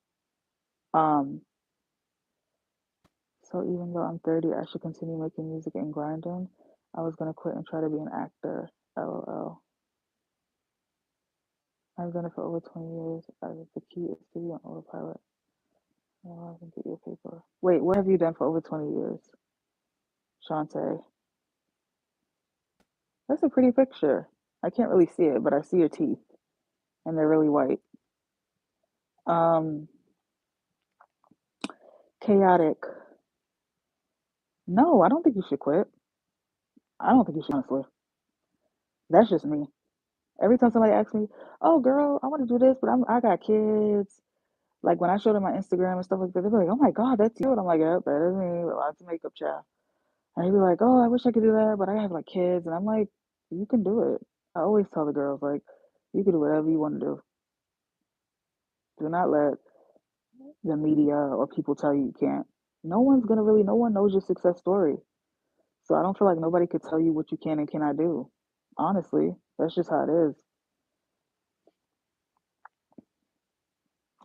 Um, so even though I'm 30, I should continue making music and grinding. I was gonna quit and try to be an actor. LOL. I've done it for over 20 years. The key is to be on autopilot. Oh, I can get your paper. Wait, what have you done for over 20 years, Shantae? That's a pretty picture. I can't really see it, but I see your teeth, and they're really white. Um, Chaotic. No, I don't think you should quit. I don't think you should, honestly. That's just me. Every time somebody asks me, "Oh, girl, I want to do this, but I got kids." Like when I show them my Instagram and stuff like that, they're like, "Oh my God, that's you." And I'm like, "Yep, that is me with lots of makeup, child." And they'd be like, "Oh, I wish I could do that, but I have like kids." And I'm like, "You can do it." I always tell the girls like, "You can do whatever you want to do. Do not let the media or people tell you you can't." No one knows your success story. So I don't feel like nobody could tell you what you can and cannot do. Honestly, that's just how it is.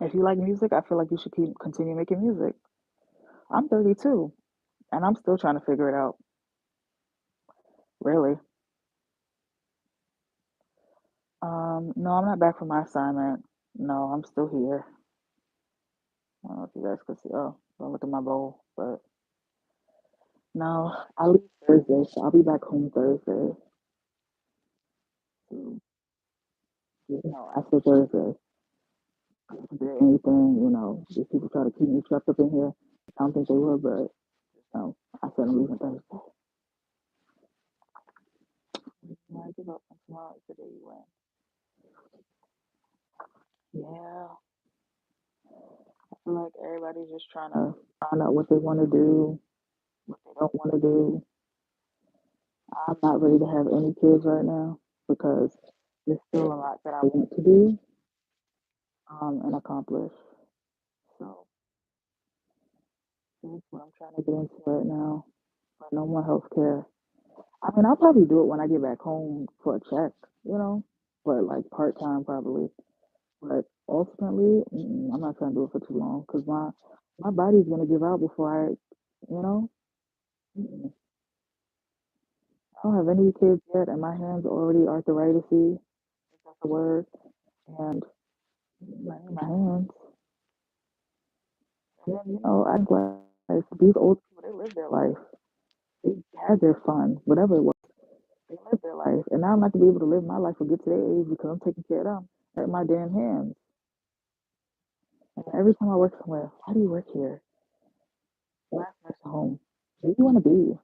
If you like music, I feel like you should continue making music. I'm 32 and I'm still trying to figure it out. Really. No, I'm not back from my assignment. No, I'm still here. I don't know if you guys could see. Oh, don't look at my bowl. But no, I leave Thursday, so I'll be back home Thursday. So, after Thursday, if there anything, these people try to keep me trapped up in here. I don't think they will, but I said I'm leaving Thursday. I give up on tomorrow is the day you win. Yeah, I feel like everybody's just trying to find out what they want to do, what they don't want to do. I'm not ready to have any kids right now because there's still a lot that I want to do and accomplish. So that's what I'm trying to get into right now. But no more healthcare. I mean, I'll probably do it when I get back home for a check, but like part time probably. But ultimately, I'm not trying to do it for too long because my body's gonna give out before you know, mm-mm. I don't have any kids yet, and my hands are already arthritis-y, if that's a word, and my hands. And then, I think like these old people, they live their life. They had their fun, whatever it was. They lived their life, and now I'm not gonna be able to live my life or get to their age because I'm taking care of them at my damn hands. And every time I work somewhere, why do you work here? Last nursing home. Who do you want to be?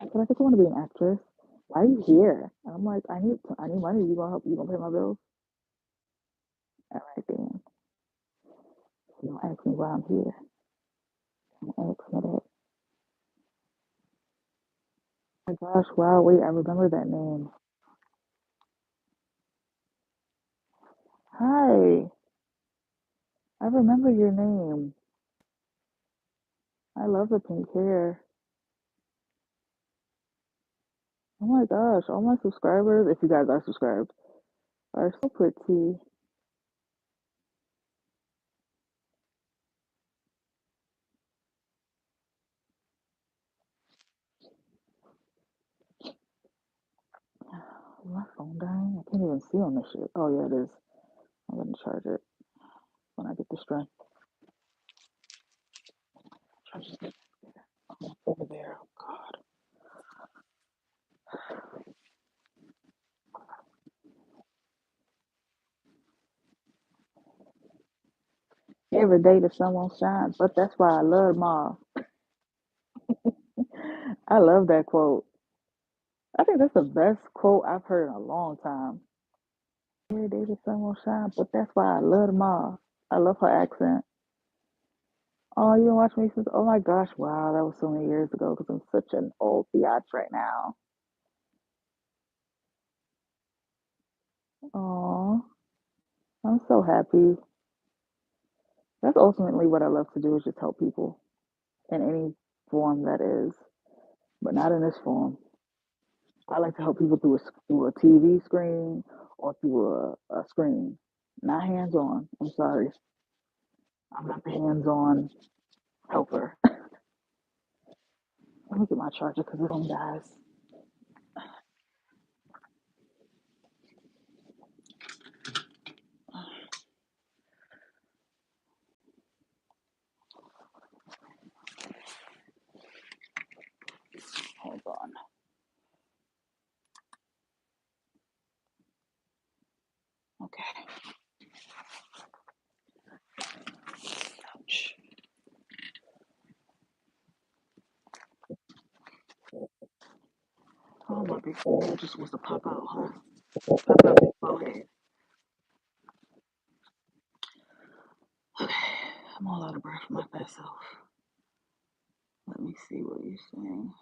I said, I think I want to be an actress. Why are you here? And I'm like, I need money. You gonna help? You gonna pay my bills? All right then. So don't ask me why I'm here. Don't ask me that. Oh my gosh! Wow. Wait, I remember that name. Hi. I remember your name. I love the pink hair. Oh my gosh! All my subscribers, if you guys are subscribed, are so pretty. My phone dying. I can't even see on this shit. Oh yeah, it is. I'm gonna charge it when I get the strength. Charge it over there. Oh, God. Every day the sun won't shine, but that's why I love Ma. I love that quote. I think that's the best quote I've heard in a long time. Every day the sun won't shine, but that's why I love Ma. I love her accent. Oh, you don't watch me since? Oh my gosh, wow, that was so many years ago because I'm such an old biatch right now. Oh, I'm so happy. That's ultimately what I love to do is just help people in any form that is, but not in this form. I like to help people through a TV screen or through a screen, not hands on. I'm sorry, I'm not the hands on helper. Let me get my charger because it don't dies. Hold on. Okay. Ouch. It just wants to pop out, huh? Pop out big forehead. Okay, I'm all out of breath from my fast self. Let me see what you're saying.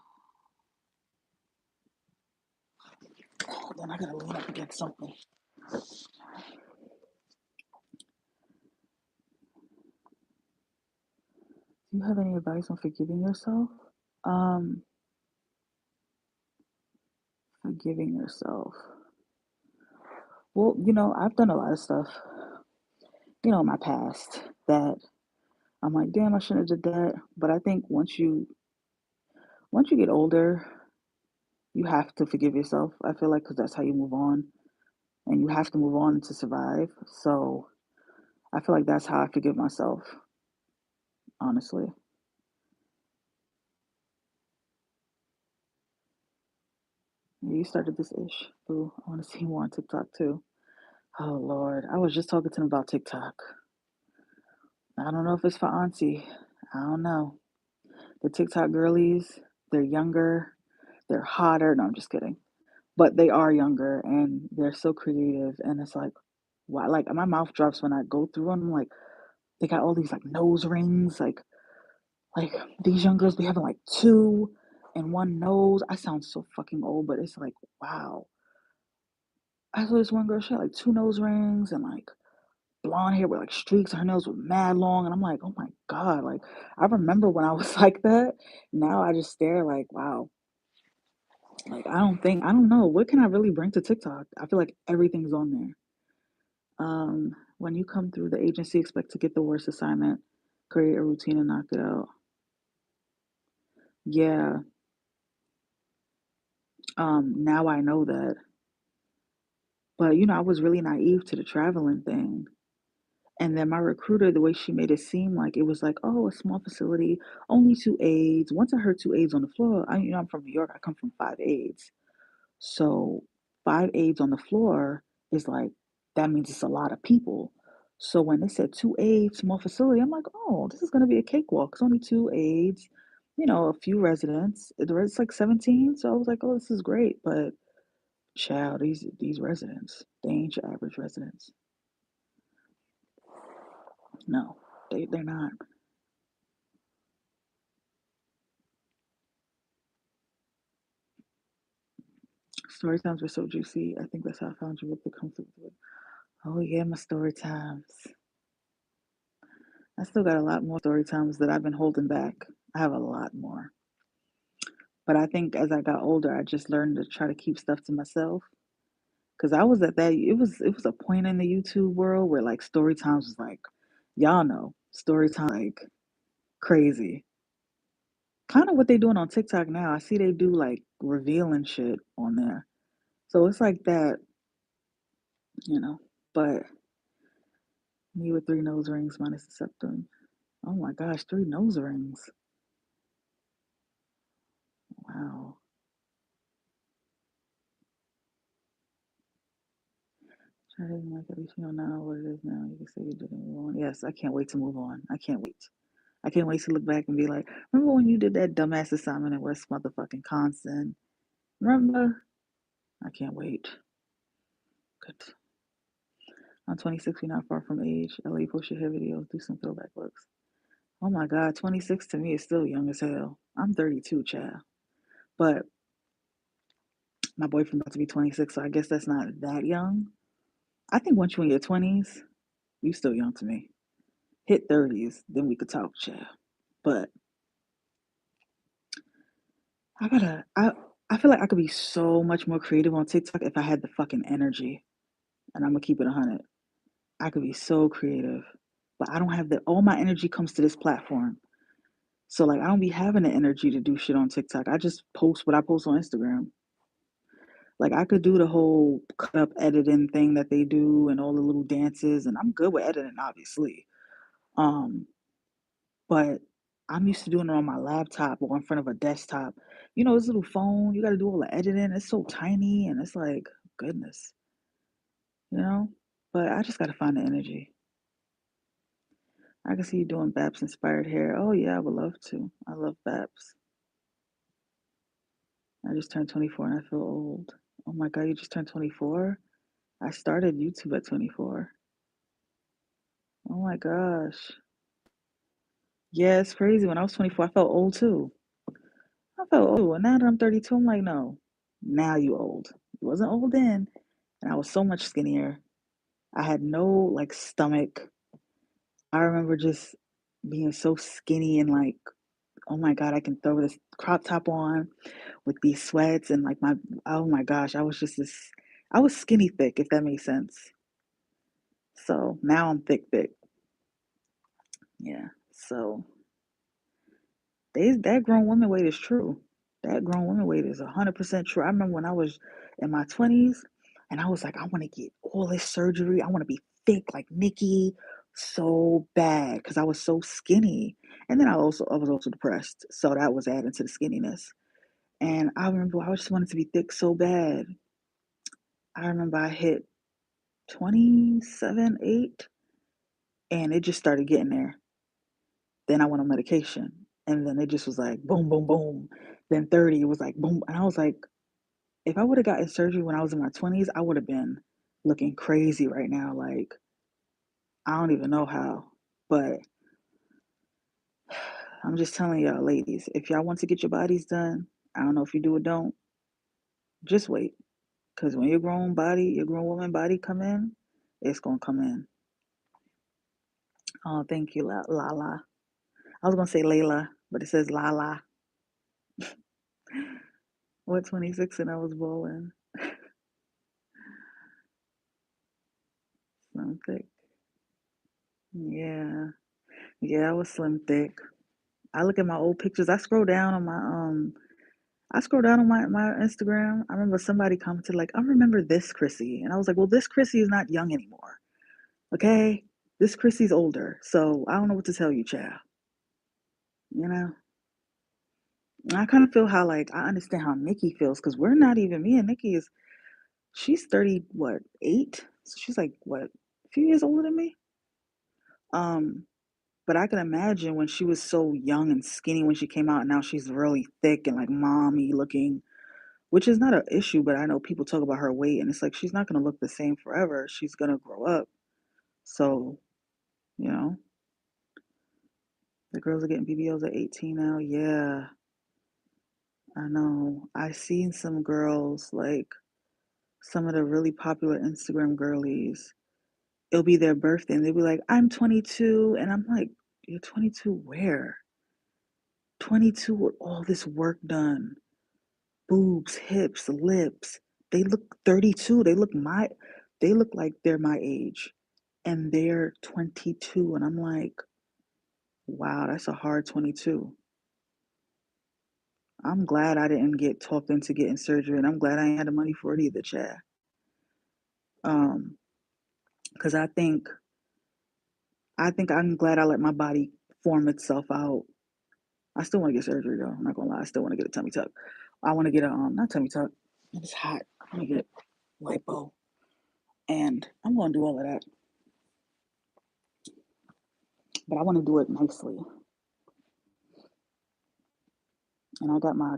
Hold on, I gotta lean up against something. Do you have any advice on forgiving yourself? Um, Forgiving yourself. Well, I've done a lot of stuff, in my past that I'm like, damn, I shouldn't have did that. But I think once you get older, you have to forgive yourself. I feel like because that's how you move on, and you have to move on to survive. So I feel like that's how I forgive myself, honestly. Yeah, you started this ish. Boo. I want to see more on TikTok too. Oh Lord, I was just talking to him about TikTok. I don't know if it's for Auntie. I don't know. The TikTok girlies, they're younger, they're hotter. No, I'm just kidding. But they are younger and they're so creative. And it's like, wow, like my mouth drops when I go through them. Like they got all these like nose rings. Like these young girls be having like two and one nose. I sound so fucking old, but it's like, wow. I saw this one girl, she had like two nose rings and like blonde hair with like streaks. Her nails were mad long. And I'm like, oh my God. Like I remember when I was like that. Now I just stare like, wow. Like I don't know. What can I really bring to TikTok? I feel like everything's on there. When you come through the agency, expect to get the worst assignment, create a routine and knock it out. Yeah. Now I know that. But I was really naive to the traveling thing. And then my recruiter, the way she made it seem like it was like, oh, a small facility, only two aides. Once I heard two aides on the floor, I'm from New York. I come from five aides. So five aides on the floor is like, that means it's a lot of people. So when they said two aides, small facility, I'm like, oh, this is going to be a cakewalk. It's only two aides, a few residents. It's like 17. So I was like, oh, this is great. But child, these residents, they ain't your average residents. No, they're not. Story times were so juicy. I think that's how I found you with the comfort with. Oh yeah, my story times. I still got a lot more story times that I've been holding back. I have a lot more. But I think as I got older, I just learned to try to keep stuff to myself. Cause I was at that it was a point in the YouTube world where like story times was like, y'all know, story time like crazy. Kind of what they doing on TikTok now. I see they do like revealing shit on there. So it's like that, you know. But me with three nose rings minus the septum. Oh my gosh, three nose rings. Wow. Try to like at least you know now what it is now. You can say you didn't move on. Yes, I can't wait to move on. I can't wait. I can't wait to look back and be like, remember when you did that dumbass assignment in West motherfucking Wisconsin? Remember? I can't wait. Good. I'm 26, we're not far from age. LA, post your hair videos, do some throwback looks. Oh my God, 26 to me is still young as hell. I'm 32, child. But my boyfriend about to be 26, so I guess that's not that young. I think once you're in your 20s, you still young to me. Hit 30s, then we could talk, child. But I gotta, I feel like I could be so much more creative on TikTok if I had the fucking energy. And I'm gonna keep it 100. I could be so creative, but I don't have the. All my energy comes to this platform. So like, I don't be having the energy to do shit on TikTok. I just post what I post on Instagram. Like I could do the whole cut up editing thing that they do and all the little dances, and I'm good with editing, obviously. Um, but I'm used to doing it on my laptop or in front of a desktop. This little phone, you got to do all the editing. It's so tiny, and it's like, goodness, you know? But I just got to find the energy. I can see you doing Babs inspired hair. Oh, yeah, I would love to. I love Babs. I just turned 24 and I feel old. Oh my God, you just turned 24? I started YouTube at 24. Oh my gosh. Yeah, it's crazy. When I was 24, I felt old too. I felt old too. And now that I'm 32, I'm like, no, now you old. You wasn't old then. And I was so much skinnier. I had no like stomach. I remember just being so skinny and like, oh my God, I can throw this crop top on with these sweats and like oh my gosh, I was just I was skinny thick, if that makes sense. So now I'm thick, thick. Yeah. So that grown woman weight is true. That grown woman weight is 100% true. I remember when I was in my 20s and I was like, I want to get all this surgery. I want to be thick like Nikki so bad because I was so skinny. And then I was also depressed. So that was adding to the skinniness. And I remember I just wanted to be thick so bad. I remember I hit 27, 8, and it just started getting there. Then I went on medication. And then it just was like boom, boom, boom. Then 30, it was like boom. And I was like, if I would have gotten surgery when I was in my 20s, I would have been looking crazy right now. Like, I don't even know how. But I'm just telling y'all, ladies, if y'all want to get your bodies done, I don't know if you do or don't, just wait. Because when your grown body, your grown woman body come in, it's going to come in. Oh, thank you, Lala. I was going to say Layla, but it says Lala. What, 26 and I was bowling? Slim thick. Yeah. Yeah, I was slim thick. I look at my old pictures. I scroll down on my Instagram. I remember somebody commented like, I remember this Chrissy. And I was like, well, this Chrissy is not young anymore. Okay? This Chrissy's older. So I don't know what to tell you, child. You know? And I kind of feel how like I understand how Nikki feels because we're not even me and Nikki is she's 30, what, 8? So she's like what, a few years older than me? Um, but I can imagine when she was so young and skinny when she came out, and now she's really thick and like mommy looking, which is not an issue, but I know people talk about her weight, and it's like she's not gonna look the same forever. She's gonna grow up. So, you know, the girls are getting BBLs at 18 now. Yeah, I know. I seen some girls, like some of the really popular Instagram girlies. It'll be their birthday, and they'll be like, I'm 22. And I'm like, you're 22 where? 22 with all this work done. Boobs, hips, lips. They look 32. They look like they're my age. And they're 22. And I'm like, wow, that's a hard 22. I'm glad I didn't get talked into getting surgery, and I'm glad I ain't had the money for it either, Chad. Um, because I think I'm glad I let my body form itself out. I still want to get surgery though. I'm not gonna lie, I still want to get a tummy tuck. I want to get a not tummy tuck. It's hot. I want to get lipo, and I'm gonna do all of that. But I want to do it nicely. And I got my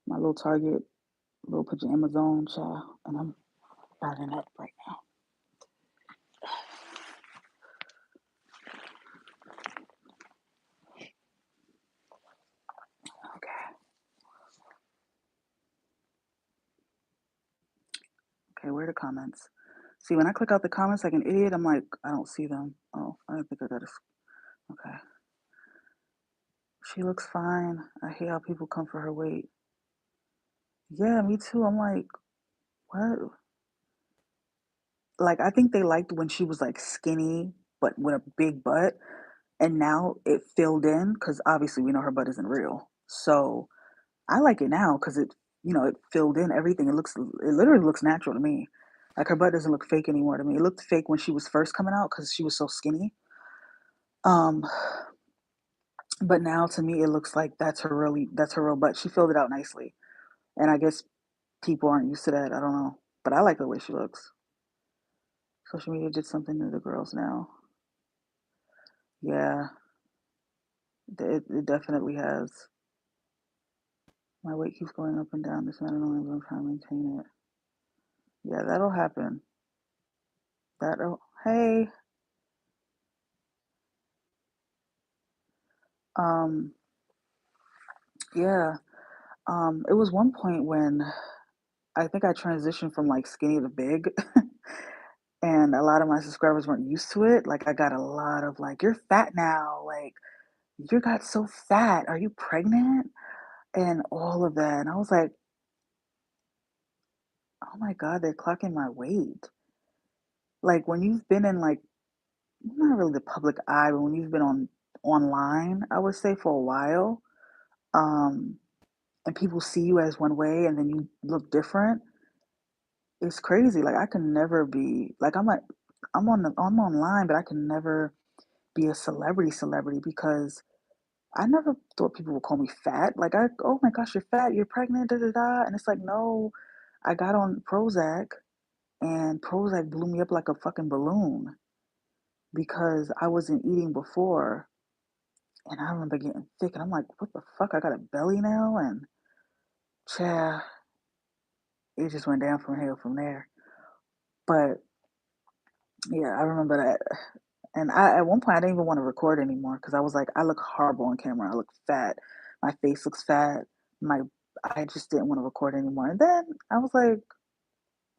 little Target, little pajamas on, child, and I'm burning up right now. Okay. Okay, where are the comments? See, when I click out the comments like an idiot, I'm like, I don't see them. Oh, I don't think I got it. Okay. She looks fine. I hate how people come for her weight. Yeah, me too. I'm like, what? Like, I think they liked when she was like skinny, but with a big butt. And now it filled in because obviously we know her butt isn't real. So I like it now because it filled in everything. It literally looks natural to me. Like her butt doesn't look fake anymore to me. It looked fake when she was first coming out because she was so skinny. Um, but now to me it looks like that's her real butt. She filled it out nicely, and I guess people aren't used to that. I don't know, but I like the way she looks. Social media did something to the girls now. Yeah, it definitely has. My weight keeps going up and down. This I don't know if I'm trying to maintain it. Yeah, that'll happen. That'll. Hey. Um. Yeah. It was one point when I think I transitioned from like skinny to big, and a lot of my subscribers weren't used to it. Like I got a lot of like, "You're fat now." Like you got so fat. Are you pregnant? And all of that. And I was like, oh my God, they're clocking my weight. Like when you've been in like not really the public eye, but when you've been on online, I would say for a while, um, and people see you as one way and then you look different, it's crazy. Like I can never be like I'm online, but I can never be a celebrity because I never thought people would call me fat. Like oh my gosh, you're fat, you're pregnant, da da da. And it's like, no, I got on Prozac and Prozac blew me up like a fucking balloon because I wasn't eating before. And I remember getting thick, and I'm like, what the fuck? I got a belly now? And yeah, it just went down from here from there. But yeah, I remember that. And at one point, I didn't even want to record anymore because I was like, I look horrible on camera. I look fat. My face looks fat. My I just didn't want to record anymore. And then I was like,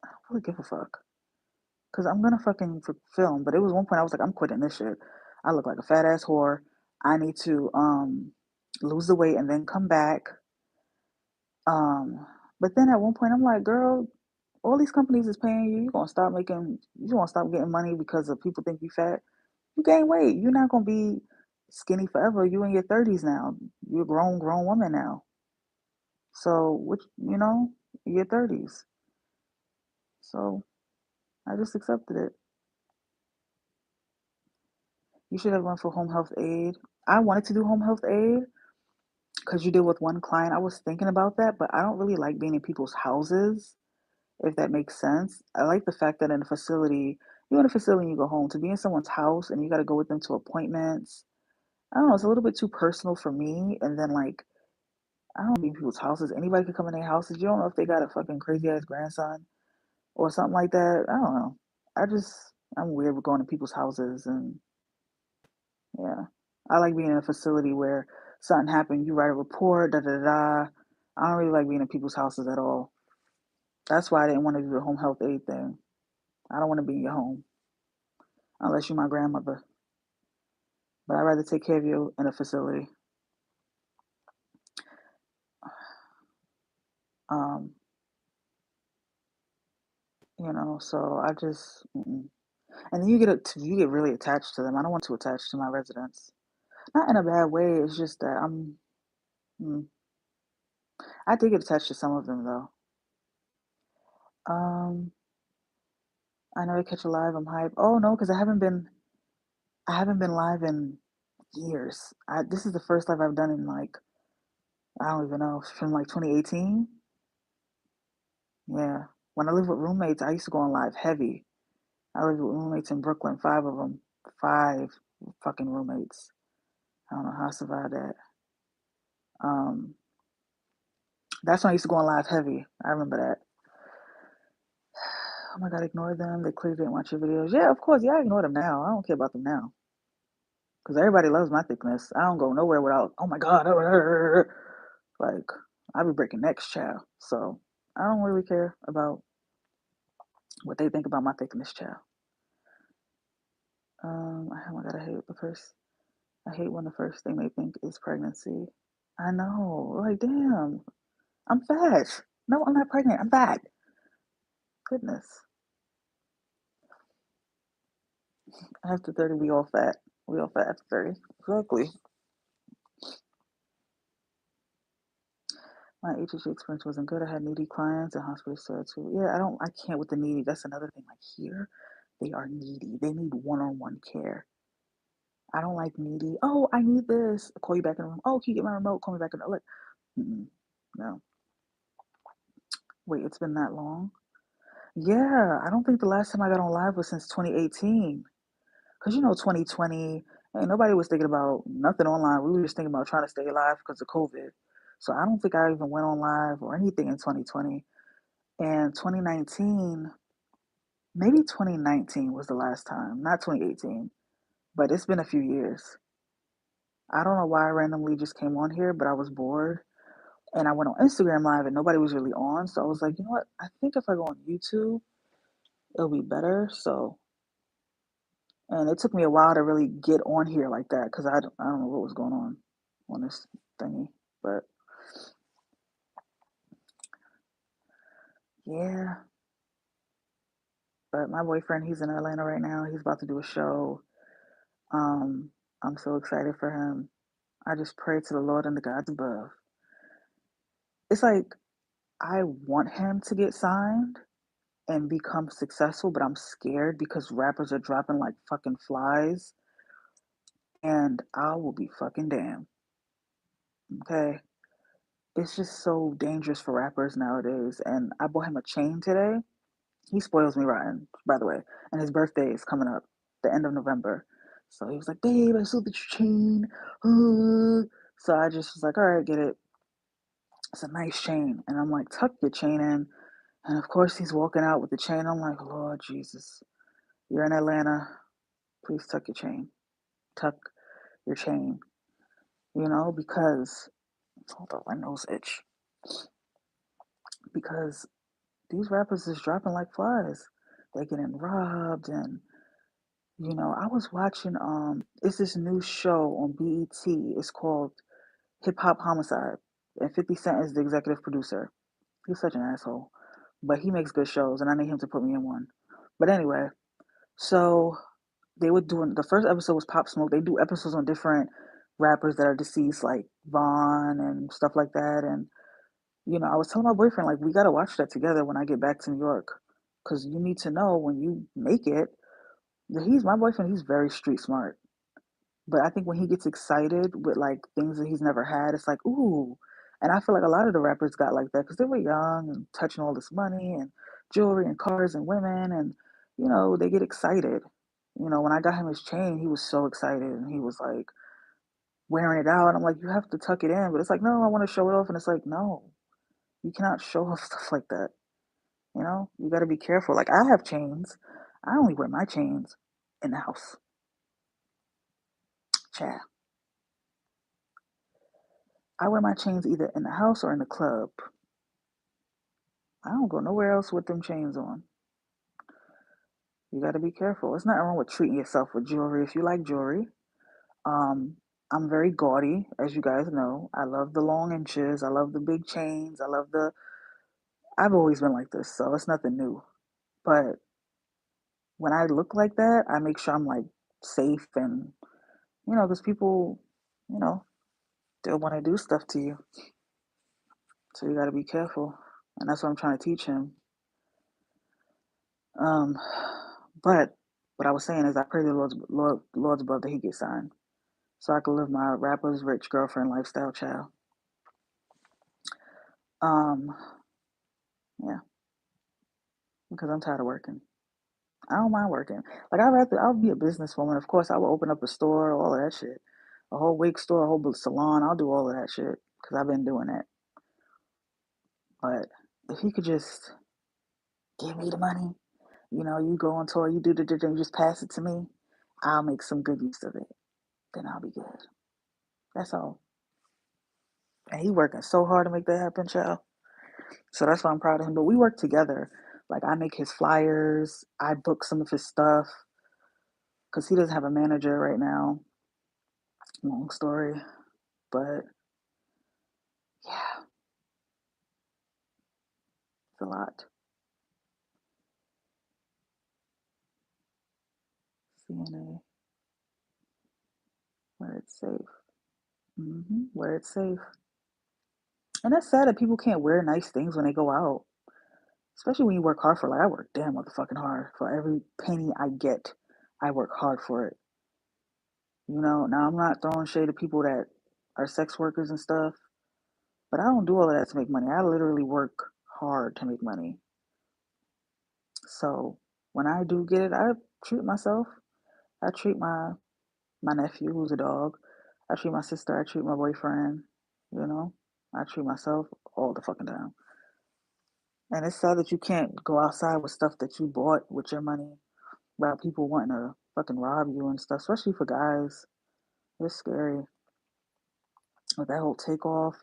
I don't really give a fuck because I'm gonna fucking film. But it was one point I was like, I'm quitting this shit. I look like a fat ass whore. I need to lose the weight and then come back. Um, but then at one point I'm like, girl, all these companies is paying you. You gonna stop getting money because of people think you fat. You gain weight. You're not gonna be skinny forever. You in your 30s now. You're a grown woman now. So which your 30s. So I just accepted it. You should have went for home health aid. I wanted to do home health aid because you did with one client. I was thinking about that, but I don't really like being in people's houses, if that makes sense. I like the fact that in a facility, you're in a facility and you go home. To be in someone's house and you got to go with them to appointments, I don't know, it's a little bit too personal for me. And then, like, I don't be in people's houses. Anybody could come in their houses. You don't know if they got a fucking crazy ass grandson or something like that. I don't know. I'm weird with going to people's houses. And yeah, I like being in a facility where something happened, you write a report, da da da. I don't really like being in people's houses at all. That's why I didn't want to do the home health aid thing. I don't want to be in your home unless you're my grandmother. But I'd rather take care of you in a facility. Um, so I just, mm-mm. And then you get really attached to them. I don't want to attach to my residents. Not in a bad way. It's just that mm, I did get attached to some of them though. Um, I never catch a live. I'm hype. Oh no, because I haven't been live in years. This is the first live I've done in like I don't even know from like 2018. Yeah, when I lived with roommates, I used to go on live heavy. I lived with roommates in Brooklyn, five of them, five fucking roommates. I don't know how I survived that. Um, that's when I used to go on live heavy. I remember that. Oh my god, ignore them. They clearly didn't watch your videos. Yeah, of course. Yeah, I ignore them now. I don't care about them now because everybody loves my thickness. I don't go nowhere without. Oh my god, like I be breaking necks, child. So I don't really care about what they think about my thickness, child. Oh my god, I hate the first. I hate when the first thing they think is pregnancy. I know. Like, damn, I'm fat. No, I'm not pregnant. I'm fat. Goodness. After 30, we all fat. We all fat after 30. Exactly. My HHA experience wasn't good. I had needy clients and hospitals too. Yeah, I can't with the needy. That's another thing. Like here, they are needy. They need one-on-one care. I don't like needy. Oh, I need this. I'll call you back in the room. Oh, can you get my remote? Call me back in the like. No. Wait, it's been that long? Yeah, I don't think the last time I got on live was since 2018. Because 2020, ain't nobody was thinking about nothing online. We were just thinking about trying to stay alive because of COVID. So I don't think I even went on live or anything in 2020. And 2019, maybe 2019 was the last time, not 2018, but it's been a few years. I don't know why I randomly just came on here, but I was bored. And I went on Instagram Live and nobody was really on. So I was like, you know what? I think if I go on YouTube, it'll be better. So, and it took me a while to really get on here like that because I don't know what was going on this thingy. But yeah, but my boyfriend, he's in Atlanta right now. He's about to do a show. Um, I'm so excited for him. I just pray to the Lord and the gods above. It's like I want him to get signed and become successful, but I'm scared because rappers are dropping like fucking flies, and I will be fucking damned. Okay. It's just so dangerous for rappers nowadays. And I bought him a chain today. He spoils me rotten, by the way. And his birthday is coming up the end of November. So he was like, babe, I saw the chain. So I just was like, all right, get it. It's a nice chain. And I'm like, tuck your chain in. And of course, he's walking out with the chain. I'm like, Lord Jesus, you're in Atlanta. Please tuck your chain. Tuck your chain. Because, hold on, my nose itch. Because these rappers is dropping like flies. They're getting robbed, and I was watching it's this new show on BET. It's called Hip Hop Homicide, and 50 Cent is the executive producer. He's such an asshole, but he makes good shows, and I need him to put me in one. But anyway, so they were doing the first episode was Pop Smoke. They do episodes on different rappers that are deceased, like Vaughn and stuff like that, and I was telling my boyfriend, like, we got to watch that together when I get back to New York. Because you need to know when you make it. He's my boyfriend, he's very street smart. But I think when he gets excited with like things that he's never had, it's like, ooh. And I feel like a lot of the rappers got like that because they were young and touching all this money and jewelry and cars and women. And, they get excited. When I got him his chain, he was so excited and he was like wearing it out. And I'm like, you have to tuck it in. But it's like, no, I want to show it off. And it's like, no, you cannot show off stuff like that. You got to be careful. Like, I have chains. I only wear my chains in the house. Child. I wear my chains either in the house or in the club. I don't go nowhere else with them chains on. You got to be careful. It's nothing wrong with treating yourself with jewelry if you like jewelry. Um, I'm very gaudy, as you guys know. I love the long inches. I love the big chains. I've always been like this, so it's nothing new. But when I look like that, I make sure I'm like safe and, because people, you know, they'll want to do stuff to you. So you got to be careful. And that's what I'm trying to teach him. Um, but what I was saying is I pray the Lord's above that he gets signed. So I can live my rapper's rich girlfriend lifestyle, child. Um, yeah, because I'm tired of working. I don't mind working. Like I'll be a businesswoman. Of course, I will open up a store, all of that shit, a whole wig store, a whole salon. I'll do all of that shit because I've been doing that. But if he could just give me the money, you go on tour, you do the you just pass it to me, I'll make some good use of it. Then I'll be good. That's all. And he working so hard to make that happen, child. So that's why I'm proud of him. But we work together. Like I make his flyers, I book some of his stuff because he doesn't have a manager right now. Long story, but yeah, it's a lot. CNA, where it's safe. Where it's safe. And that's sad that people can't wear nice things when they go out. Especially when you work hard for it. Like I work damn motherfucking hard for every penny I get. I work hard for it. Now I'm not throwing shade at people that are sex workers and stuff, but I don't do all of that to make money. I literally work hard to make money. So when I do get it, I treat myself. I treat my nephew who's a dog. I treat my sister. I treat my boyfriend. You know. I treat myself all the fucking time. And it's sad that you can't go outside with stuff that you bought with your money without people wanting to fucking rob you and stuff, especially for guys. It's scary. With that whole takeoff,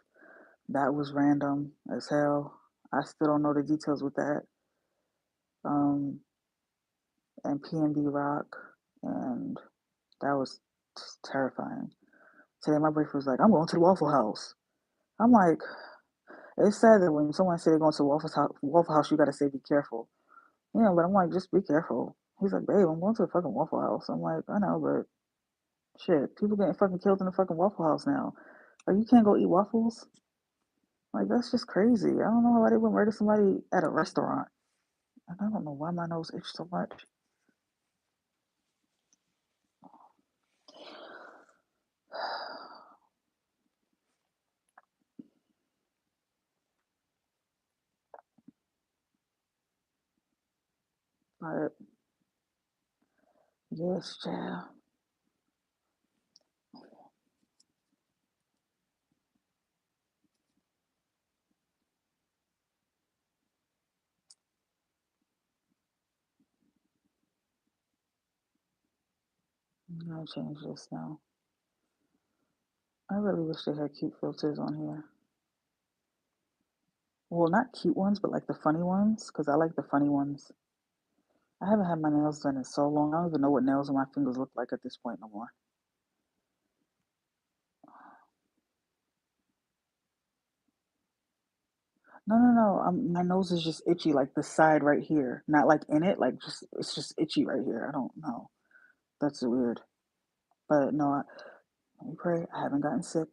that was random as hell. I still don't know the details with that. Um, and PNB Rock, and that was terrifying. Today, my boyfriend was like, "I'm going to the Waffle House." I'm like, it's sad that when someone say they're going to the Waffle House, you gotta say be careful. Yeah, but I'm like, just be careful. He's like, "Babe, I'm going to the fucking Waffle House." I'm like, I know, but shit, people getting fucking killed in the fucking Waffle House now. Like, you can't go eat waffles. Like, that's just crazy. I don't know why they would murder somebody at a restaurant. And I don't know why my nose itches so much. But yes, child. I'm gonna change this now. I really wish they had cute filters on here. Well, not cute ones, but like the funny ones, because I like the funny ones. I haven't had my nails done in so long. I don't even know what nails on my fingers look like at this point no more. No, no, no. My nose is just itchy, like the side right here, not like in it. Like just it's just itchy right here. I don't know. That's weird. But no, let me pray. I haven't gotten sick.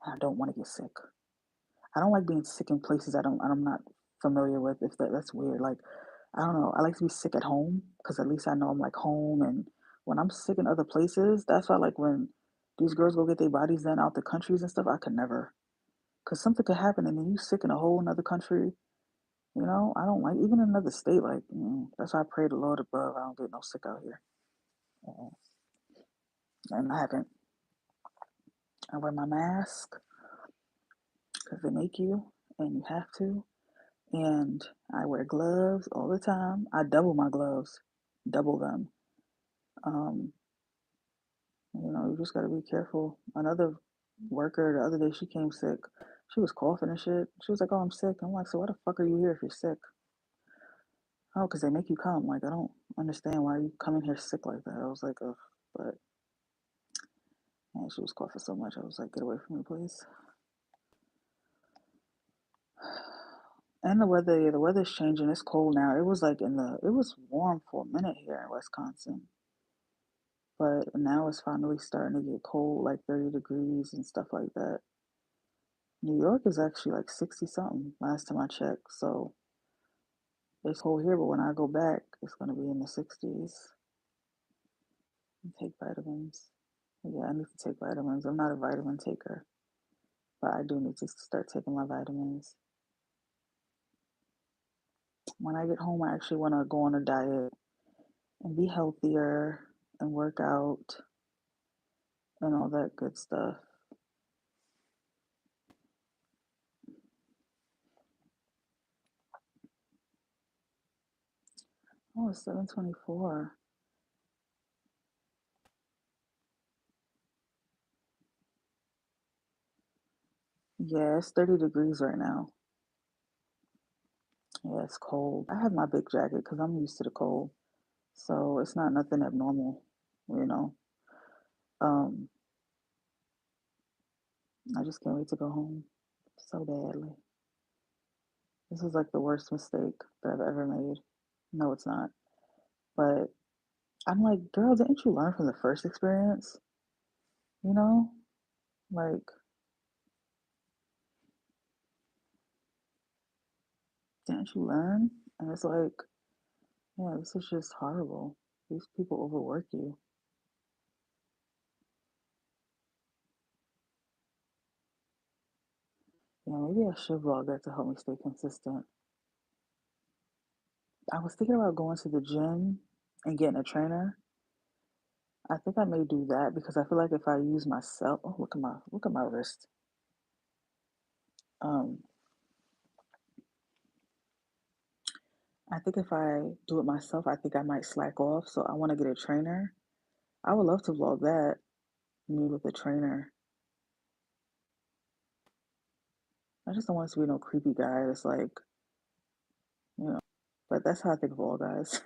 I don't want to get sick. I don't like being sick in places I'm not familiar with. If that's weird. Like I don't know. I like to be sick at home because at least I know I'm like home. And when I'm sick in other places, that's why like when these girls go get their bodies done out the countries and stuff, I could never. Because something could happen and then you sick in a whole another country. You know, I don't like even in another state. Like that's why I pray the Lord above. I don't get no sick out here, uh, and I haven't. I wear my mask because they make you, and you have to. And I wear gloves all the time. I double my gloves, double them. Um, you just gotta be careful. Another worker the other day, she came sick. She was coughing and shit. She was like, "Oh, I'm sick." I'm like, "So why the fuck are you here if you're sick?" Oh, because they make you come. Like, I don't understand why you come in here sick like that. I was like, ugh. But man, she was coughing so much. I was like, "Get away from me, please." And the weather, yeah, the weather's changing. It's cold now. It was like it was warm for a minute here in Wisconsin. But now it's finally starting to get cold, like 30 degrees and stuff like that. New York is actually like 60 something last time I checked. So it's cold here, but when I go back, it's going to be in the 60s. And take vitamins. Yeah, I need to take vitamins. I'm not a vitamin taker, but I do need to start taking my vitamins. When I get home, I actually want to go on a diet and be healthier and work out and all that good stuff. Oh, it's 7:24. Yeah, it's 30 degrees right now. Yeah, it's cold. I have my big jacket because I'm used to the cold. So it's not nothing abnormal, you know. Um, I just can't wait to go home so badly. This is like the worst mistake that I've ever made. No, it's not. But I'm like, girl, didn't you learn from the first experience? You know? Like, didn't you learn? And it's like, yeah, this is just horrible. These people overwork you. Yeah, maybe I should vlog that to help me stay consistent. I was thinking about going to the gym and getting a trainer. I think I may do that because I feel like if I use myself, oh, look at my wrist. Um, I think if I do it myself, I think I might slack off. So I want to get a trainer. I would love to vlog that, me with a trainer. I just don't want it to be no creepy guy that's like, you know, but that's how I think of all guys.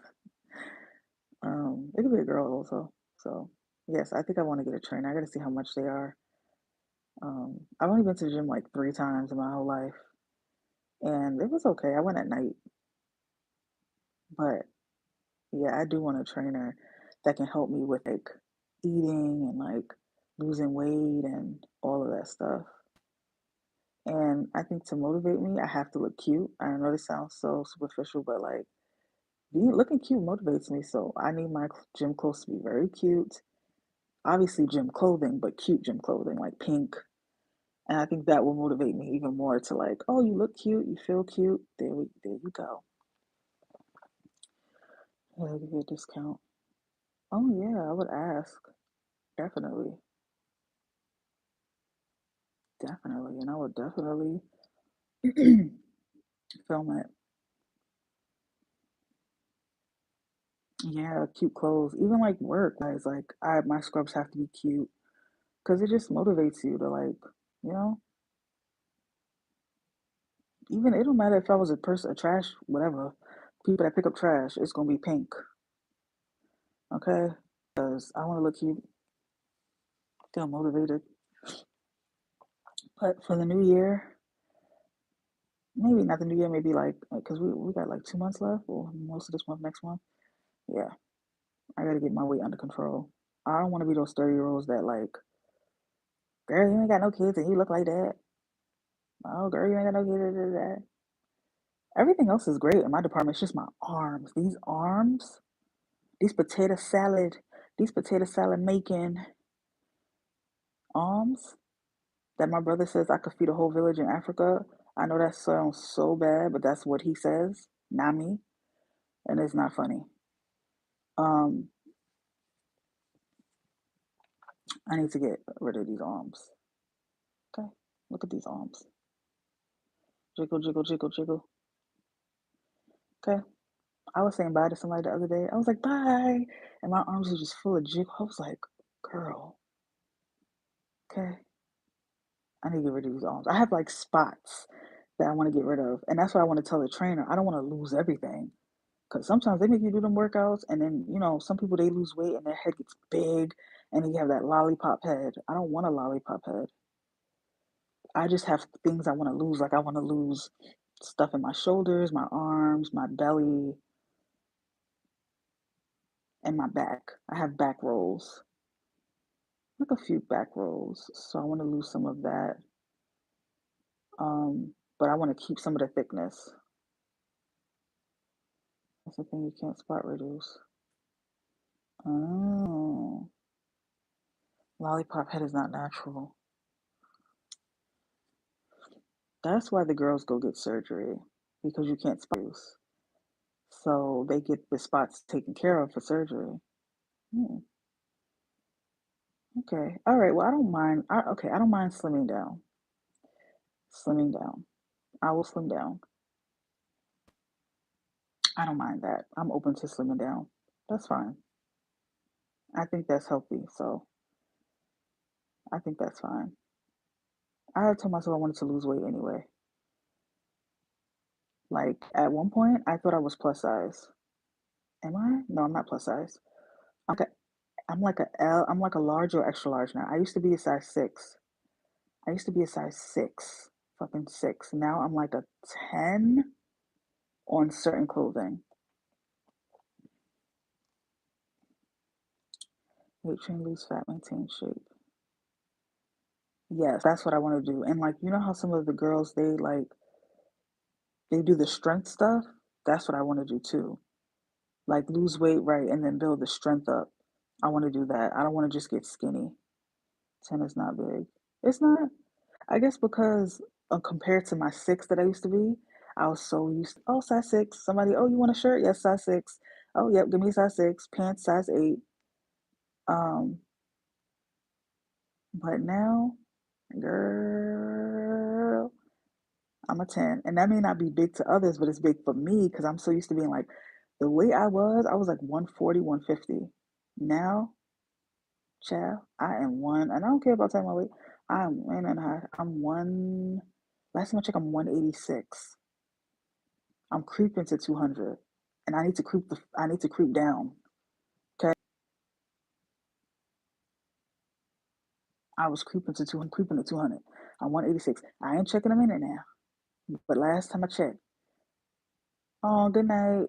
It could be a girl also. So yes, I think I want to get a trainer. I got to see how much they are. I've only been to the gym like 3 times in my whole life, and it was okay. I went at night, but yeah, I do want a trainer that can help me with like eating and like losing weight and all of that stuff. And I think to motivate me, I have to look cute. I know this sounds so superficial, but like being looking cute motivates me. So I need my gym clothes to be very cute. Obviously, gym clothing, but cute gym clothing, like pink. And I think that will motivate me even more to like, oh, you look cute, you feel cute. There you go. Yeah, give you a discount. Oh yeah, I would ask. Definitely, definitely, and I would definitely film it. Yeah, cute clothes. Even like work, guys. Like I, my scrubs have to be cute because it just motivates you to like, you know. Even it don't matter if I was a person, a trash, whatever. People that pick up trash, it's gonna be pink. Okay, because I want to look cute, feel motivated. But for the new year, maybe not the new year. Maybe like because we got like 2 months left, or most of this month, next month. Yeah, I got to get my weight under control. I don't want to be those 30-year-olds that like, girl, you ain't got no kids and you look like that. Oh, girl, you ain't got no kids. Da, da, da. Everything else is great in my department. It's just my arms. These arms, these potato salad, these potato salad making arms that my brother says I could feed a whole village in Africa. I know that sounds so bad, but that's what he says, not me, and it's not funny. Um, I need to get rid of these arms. Okay, look at these arms. Jiggle, jiggle, jiggle, jiggle. Okay, I was saying bye to somebody the other day. I was like, bye, and my arms were just full of jiggle. I was like, girl, okay, I need to get rid of these arms. I have like spots that I want to get rid of, and that's why I want to tell the trainer I don't want to lose everything. Because sometimes they make you do them workouts, and then some people they lose weight and their head gets big, and then you have that lollipop head. I don't want a lollipop head. I just have things I want to lose. Like I want to lose stuff in my shoulders, my arms, my belly, and my back. I have back rolls, like a few back rolls. So I want to lose some of that. But I want to keep some of the thickness. That's the thing you can't spot reduce. Oh, lollipop head is not natural. That's why the girls go get surgery because you can't spot reduce. So they get the spots taken care of for surgery. Hmm. Okay. All right. Well, I don't mind. Okay. I don't mind slimming down. Slimming down. I will slim down. I don't mind that. I'm open to slimming down. That's fine. I think that's healthy. So I think that's fine. I had told myself I wanted to lose weight anyway. Like at one point, I thought I was plus size. Am I? No, I'm not plus size. I'm like a, I'm like a L. I'm like a large or extra large now. I used to be a size 6. I used to be a size 6, fucking 6. Now I'm like a 10 on certain clothing. Weight train, lose fat, maintain shape. Yes, that's what I want to do. And like, you know how some of the girls they do the strength stuff? That's what I want to do too. Like lose weight, right, and then build the strength up. I want to do that. I don't want to just get skinny. 10 is not big. It's not. I guess because compared to my 6 that I used to be, I was so used to, oh, size 6. Somebody, oh, you want a shirt? Yes, size 6. Oh, yep, give me size 6. Pants, size 8. Um, but now, girl, I'm a 10. And that may not be big to others, but it's big for me because I'm so used to being like the way I was like 140, 150. Now, child, I am one, and I don't care about telling my weight. I'm one and a half. I'm one. Last time I checked, I'm 186. I'm creeping to 200, and I need to creep I need to creep down. Okay, I was creeping to 200, creeping to 200. I'm 186. I ain't checking a minute now, but last time I checked. Oh, good night.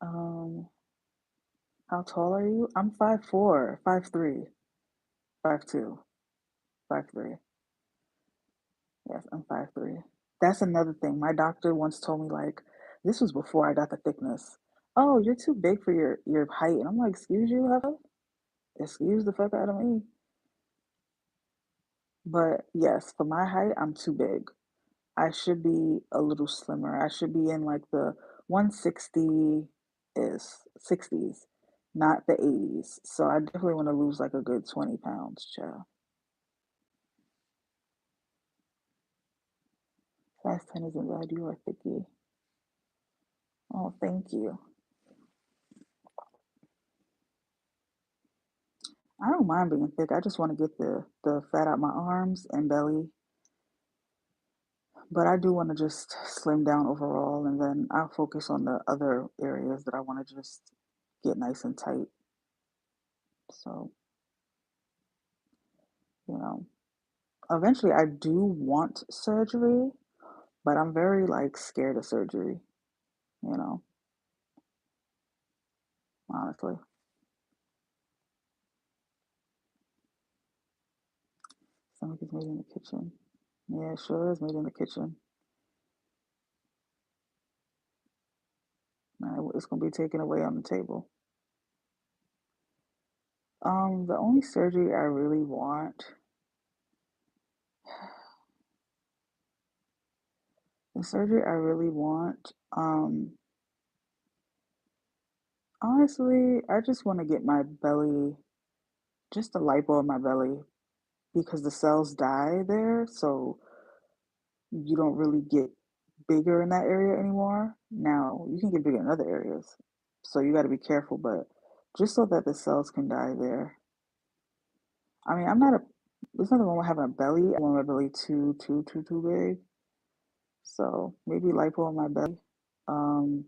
Um, how tall are you? I'm 5'4", 5'3", 5'2", 5'3". Yes, I'm 5'3". That's another thing. My doctor once told me, like, this was before I got the thickness. Oh, you're too big for your height. And I'm like, excuse you, heifer? Excuse the fuck out of me. But yes, for my height, I'm too big. I should be a little slimmer. I should be in like the 160 is 60s, not the 80s. So I definitely want to lose like a good 20 pounds, child. Fast 10 isn't bad. You are thicky. Oh, thank you. I don't mind being thick. I just want to get the fat out my arms and belly. But I do want to just slim down overall, and then I'll focus on the other areas that I want to just get nice and tight. So, you know, eventually I do want surgery, but I'm very like scared of surgery, you know, honestly. Stomach is made in the kitchen. Yeah, it sure is made in the kitchen. It's gonna be taken away on the table. The only surgery I really want, the surgery I really want, honestly, I just want to get my belly, just the lipo in my belly, because the cells die there, so you don't really get bigger in that area anymore. Now, you can get bigger in other areas, so you got to be careful, but just so that the cells can die there. I mean, there's nothing wrong with having a belly. I want my belly too big. So maybe lipo in my belly. Um,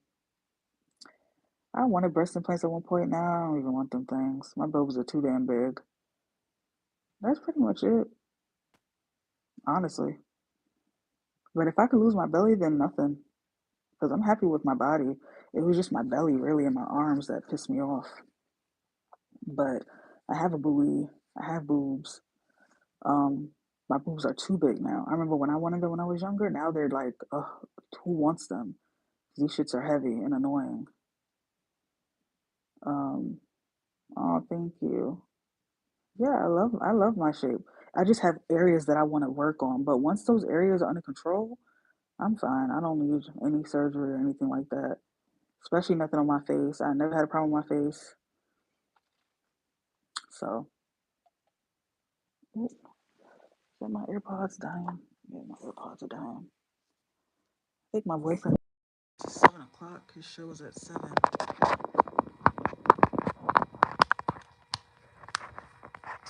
I wanted breast implants at one point. Now I don't even want them things. My boobs are too damn big. That's pretty much it, honestly. But if I could lose my belly, then nothing. Because I'm happy with my body. It was just my belly, really, and my arms that pissed me off. But I have a booty. I have boobs. Um, my boobs are too big now. I remember when I wanted them when I was younger. Now they're like, who wants them? These shits are heavy and annoying. Um, oh, thank you. Yeah, I love my shape. I just have areas that I want to work on. But once those areas are under control, I'm fine. I don't need any surgery or anything like that. Especially nothing on my face. I never had a problem with my face. So, oh, is my AirPods dying? Yeah, my AirPods are dying. I think my boyfriend. It's 7 o'clock. His show is at 7.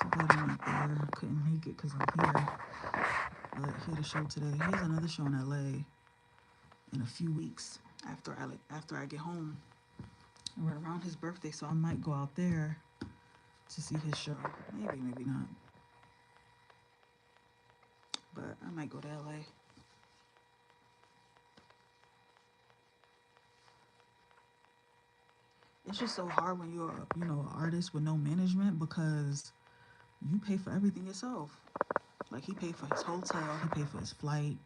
Too bad I'm not there. Couldn't make it because I'm here. But he had a show today. He has another show in LA in a few weeks after I get home. Right around his birthday, so I might go out there to see his show. Maybe, maybe not. But I might go to LA. It's just so hard when you're, an artist with no management because you pay for everything yourself. Like he paid for his hotel, he paid for his flight,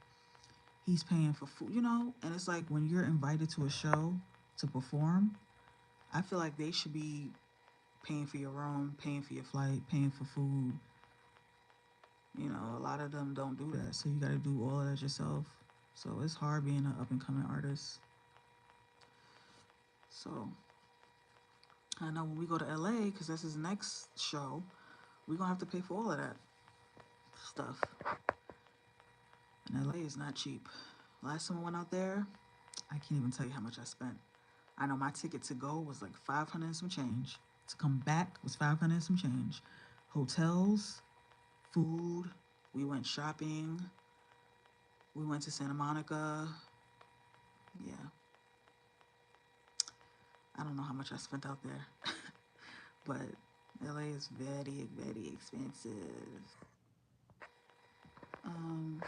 he's paying for food, and it's like when you're invited to a show to perform, I feel like they should be paying for your room, paying for your flight, paying for food. A lot of them don't do that, so you got to do all of that yourself. So it's hard being an up and coming artist. So I know when we go to LA, because that's his next show, we're gonna have to pay for all of that.
stuff. And LA is not cheap. Last time I went out there, I can't even tell you how much I spent. I know my ticket to go was like 500 and some change. To come back was 500 and some change. Hotels, food, we went shopping, we went to Santa Monica. Yeah, I don't know how much I spent out there, but LA is very, very expensive. Um,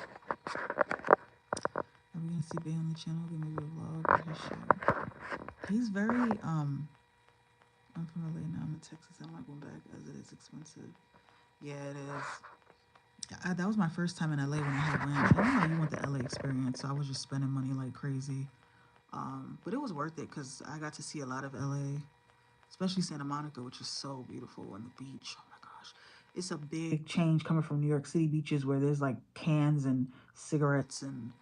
are we gonna see Bay on the channel? Give maybe a vlog or his show. He's very I'm from LA now. I'm in Texas. I'm not going back as it is expensive. Yeah, it is. That was my first time in LA when I had went. And you know, you want the LA experience, so I was just spending money like crazy. But it was worth it because I got to see a lot of LA, especially Santa Monica, which is so beautiful, and the beach. Oh my gosh, it's a big change coming from New York City beaches where there's like cans and cigarettes and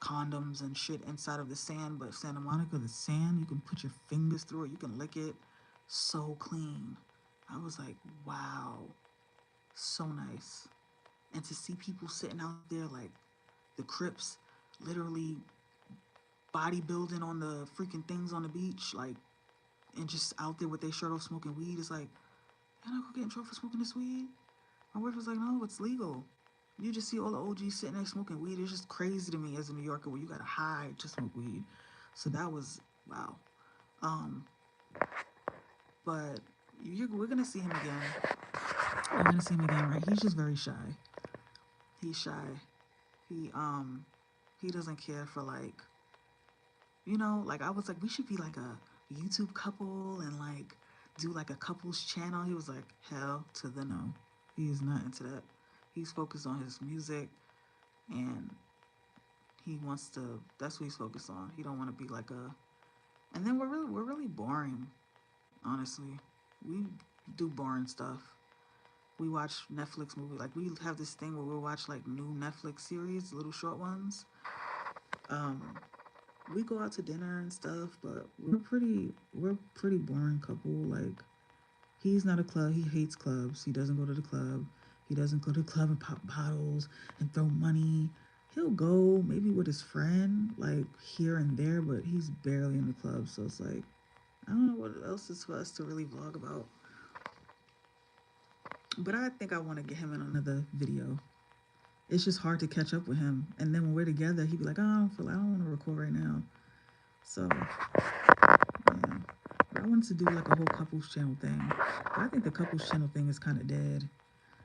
condoms and shit inside of the sand. But Santa Monica, the sand, you can put your fingers through it, you can lick it, so clean. I was like, wow, so nice. And to see people sitting out there like the Crips, literally bodybuilding on the freaking things on the beach, like, and just out there with their shirt off smoking weed. It's like, you're not gonna get in trouble for smoking this weed. My wife was like, no, it's legal. You just see all the OGs sitting there smoking weed. It's just crazy to me as a New Yorker where you gotta hide to smoke weed. So that was wow. Um, but we're gonna see him again. We're gonna see him again, right? He's just very shy. He's shy. He um he doesn't care for like, like I was like we should be like a YouTube couple and like do like a couples channel. He was like, hell to the no. He is not into that. He's focused on his music and he wants to that's what he's focused on. He don't want to be like a and then we're really boring, honestly. We do boring stuff. We watch Netflix movies. Like we have this thing where we'll watch like new Netflix series, little short ones. Um, we go out to dinner and stuff, but we're pretty boring couple. Like he's not a club. He hates clubs. He doesn't go to the club. He doesn't go to the club and pop bottles and throw money. He'll go maybe with his friend, like here and there, but he's barely in the club. So it's like I don't know what else is for us to really vlog about. But I think I want to get him in another video. It's just hard to catch up with him. And then when we're together, he'd be like, oh, I don't want to record right now. So yeah. But I wanted to do like a whole couples channel thing. But I think the couples channel thing is kind of dead.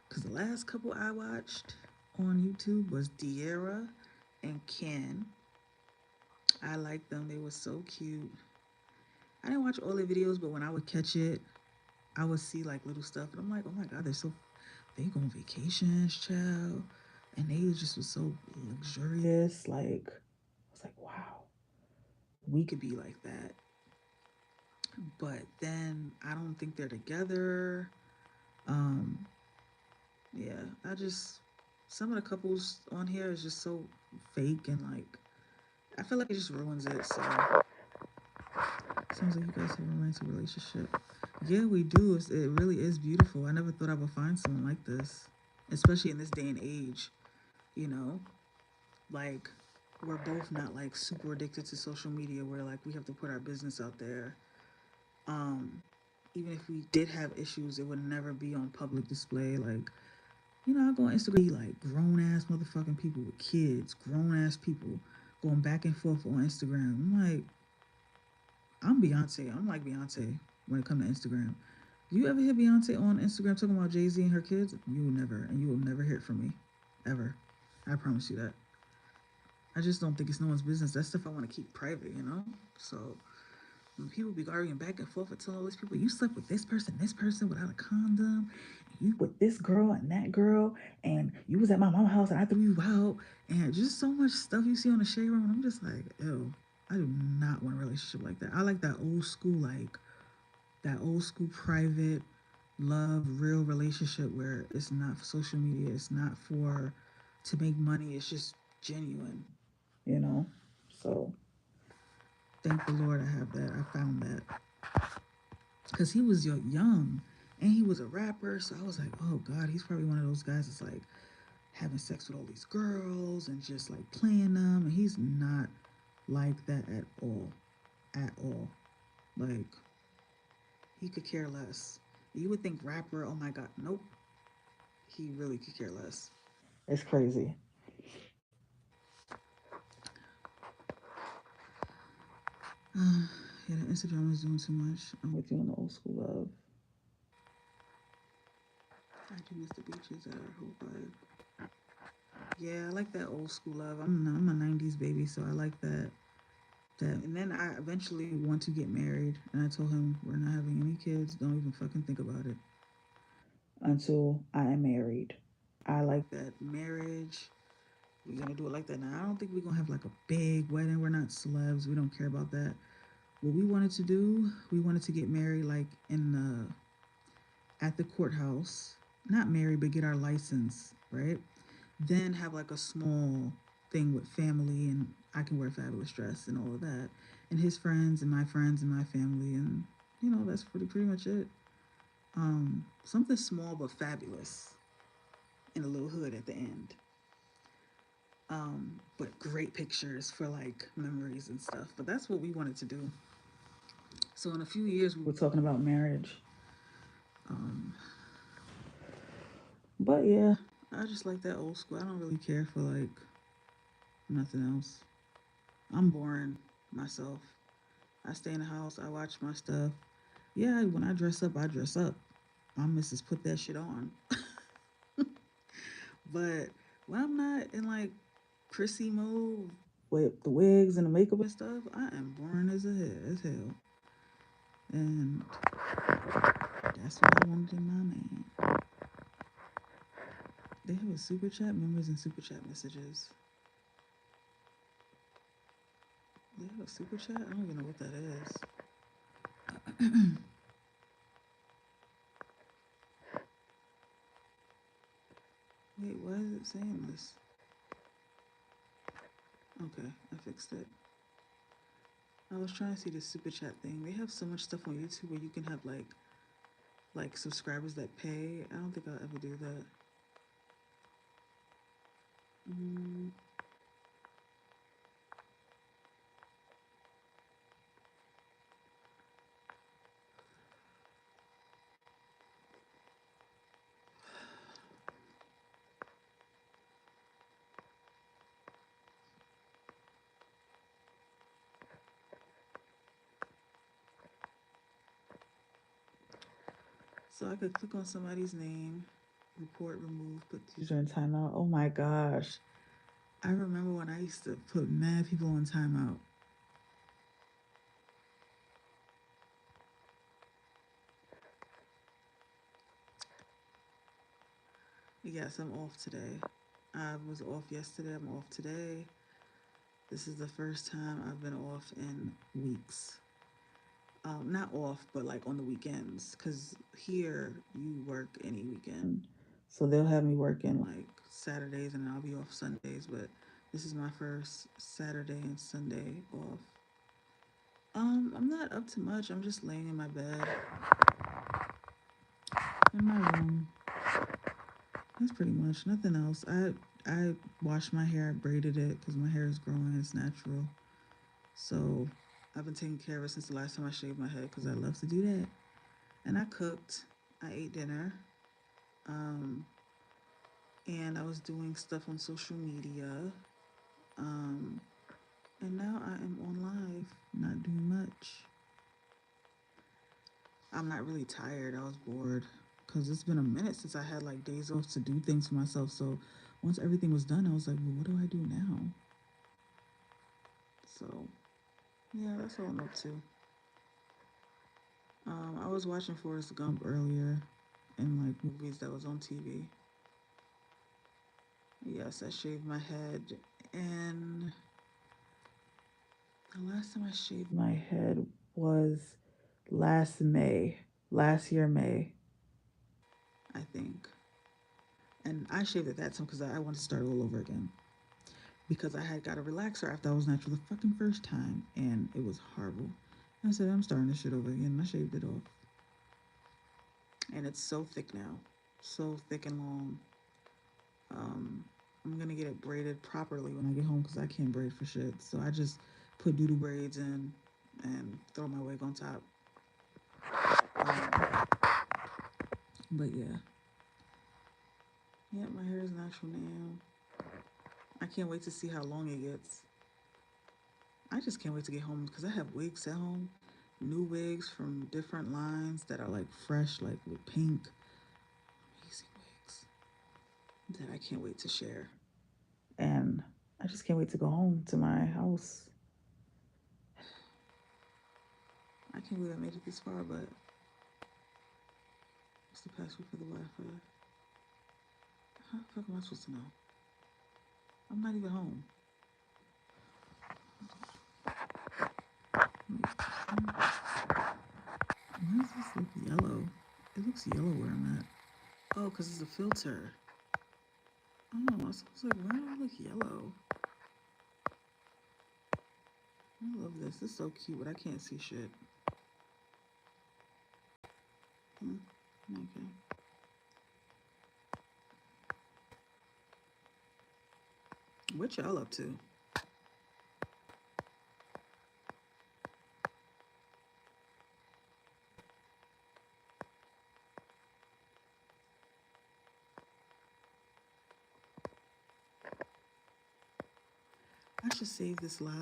Because the last couple I watched on YouTube was Diera and Ken. I liked them. They were so cute. I didn't watch all their videos, but when I would catch it, I would see like little stuff. And I'm like, oh my God, they go on vacations, child. And they just was so luxurious. Like, I was like, wow, we could be like that. But then I don't think they're together. Um, yeah, some of the couples on here is just so fake and like I feel like it just ruins it. So sounds like you guys have a romantic relationship. Yeah, we do. It really is beautiful. I never thought I would find someone like this, especially in this day and age. You know, like we're both not like super addicted to social media where like we have to put our business out there. Um, Even if we did have issues, it would never be on public display. Like I go on Instagram, like grown ass motherfucking people with kids, grown ass people going back and forth on Instagram. I'm like, I'm Beyonce. I'm like Beyonce when it comes to Instagram. Do you ever hear Beyonce on Instagram talking about Jay-Z and her kids? You will never, and you will never hear it from me. Ever. I promise you that. I just don't think it's no one's business. That's stuff I want to keep private. So when people be arguing back and forth and tell all these people, you slept with this person without a condom, you with this girl and that girl, and you was at my mama's house and I threw you out, and just so much stuff you see on the shade room. And I'm just like, ew, I do not want a relationship like that. I like that old school private love, real relationship where it's not for social media, it's not for to make money, it's just genuine, you know? So thank the Lord I have that. I found that. Because he was young and he was a rapper. So I was like, oh God, he's probably one of those guys that's like having sex with all these girls and just like playing them. And he's not like that at all. At all. Like, he could care less. You would think rapper, oh my God. Nope. He really could care less. It's crazy. Yeah, the Instagram is doing too much. I'm with you on the old school love. I do miss the beaches at our whole vibe. Yeah, I like that old school love. I'm a '90s baby, so I like that. And then I eventually want to get married, and I told him we're not having any kids. Don't even fucking think about it until I am married. I like that marriage. We're gonna do it like that. Now I don't think we're gonna have like a big wedding. We're not celebs. We don't care about that. What we wanted to do, we wanted to get married like in the at the courthouse. Not married, but get our license, right? Then have like a small thing with family, and I can wear fabulous dress and all of that, and his friends and my family, and that's pretty much it. Something small but fabulous in a little hood at the end. But great pictures for like memories and stuff. But that's what we wanted to do. So in a few years we were talking about marriage. Um, but yeah, I just like that old school. I don't really care for like nothing else. I'm boring myself. I stay in the house. I watch my stuff. Yeah, when I dress up, I dress up. My missus put that shit on. But when I'm not in like prissy mode with the wigs and the makeup and stuff, I am boring as hell. And that's what I wanted in my man. They have a super chat members and super chat messages. They have a super chat? I don't even know what that is. Wait, why is it saying this? Okay, I fixed it. I was trying to see the super chat thing. They have so much stuff on YouTube where you can have like subscribers that pay. I don't think I'll ever do that. Mm. So I could click on somebody's name, report, remove, put user in timeout. Oh my gosh. I remember when I used to put mad people on timeout. Yes, I'm off today. I was off yesterday. I'm off today. This is the first time I've been off in weeks. Not off, but like on the weekends. Because here you work any weekend. So they'll have me working like Saturdays and I'll be off Sundays. But this is my first Saturday and Sunday off. I'm not up to much. I'm just laying in my bed in my room. That's pretty much nothing else. I washed my hair, I braided it because my hair is growing. It's natural. So I've been taking care of it since the last time I shaved my head because I love to do that. And I cooked. I ate dinner. Um, and I was doing stuff on social media. Um, and now I am on live, not doing much. I'm not really tired. I was bored because it's been a minute since I had like days off to do things for myself. So once everything was done, I was like, well, what do I do now? So yeah, that's all I'm up to. I was watching Forrest Gump earlier in like movies that was on TV. Yes, I shaved my head, and the last time I shaved my head was last May, last year May, I think. And I shaved at that time because I wanted to start all over again. Because I had got a relaxer after I was natural the fucking first time, and it was horrible. I said, I'm starting this shit over again, and I shaved it off. And it's so thick now. So thick and long. Um, I'm gonna get it braided properly when I get home because I can't braid for shit. So I just put doodle braids in and throw my wig on top. Um, but yeah, yeah, my hair is natural now. I can't wait to see how long it gets. I just can't wait to get home because I have wigs at home, new wigs from different lines that are like fresh, like with pink, amazing wigs that I can't wait to share. And I just can't wait to go home to my house. I can't believe I made it this far, but what's the password for the Wi-Fi? How the fuck am I supposed to know? I'm not even home. Why does this look yellow? It looks yellow where I'm at. Oh, because it's a filter. Oh, I was like, why do I look yellow? I love this. This is so cute, but I can't see shit. Hmm. Okay. What y'all up to? I should save this live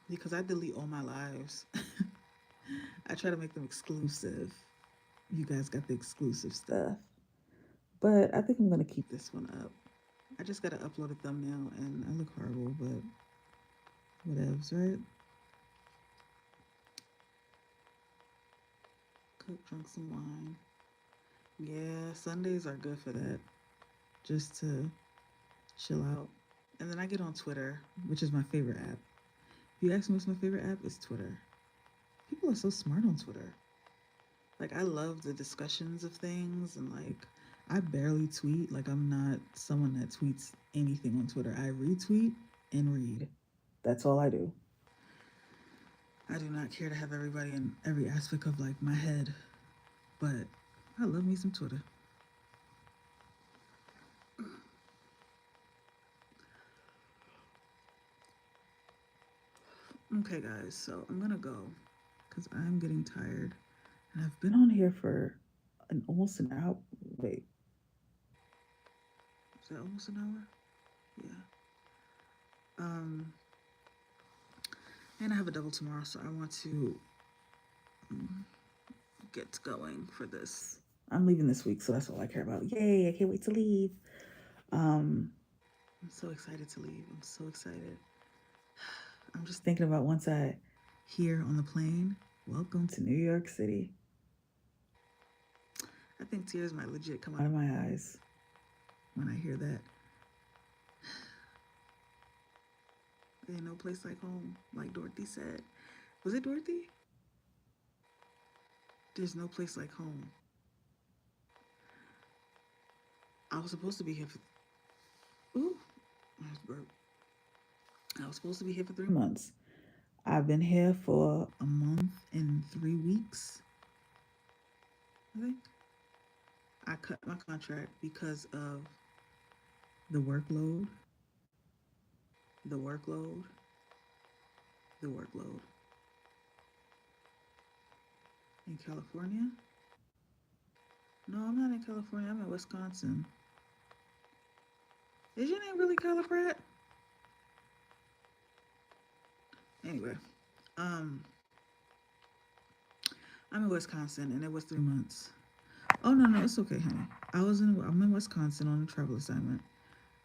because I delete all my lives. I try to make them exclusive. You guys got the exclusive stuff. But I think I'm going to keep this one up. I just got to upload a thumbnail and I look horrible, but whatevs, right? Cook, drunk some wine. Yeah, Sundays are good for that. Just to chill out. And then I get on Twitter, which is my favorite app. If you ask me what's my favorite app, it's Twitter. People are so smart on Twitter. Like I love the discussions of things and like I barely tweet. Like I'm not someone that tweets anything on Twitter. I retweet and read. That's all I do. I do not care to have everybody in every aspect of like my head, but I love me some Twitter. Okay, guys, so I'm gonna go because I'm getting tired, and I've been on here for almost an hour. Wait, is that almost an hour? Yeah. Um, and I have a double tomorrow, so I want to get going for this. I'm leaving this week, so that's all I care about. Yay! I can't wait to leave. Um, I'm so excited to leave. I'm so excited. I'm just thinking about once I hear on the plane, welcome to New York City. I think tears might legit come out of my eyes when I hear that. There ain't no place like home, like Dorothy said. Was it Dorothy? There's no place like home. I was supposed to be here for. Ooh, I was burped. I was supposed to be here for 3 months. I've been here for a month and 3 weeks, I think. I cut my contract because of the workload, the workload, the workload. In California? No, I'm not in California. I'm in Wisconsin. Is your name really Kyla Pratt? Anyway, um, I'm in Wisconsin, and it was 3 months. Oh no, it's okay, honey. I'm in Wisconsin on a travel assignment.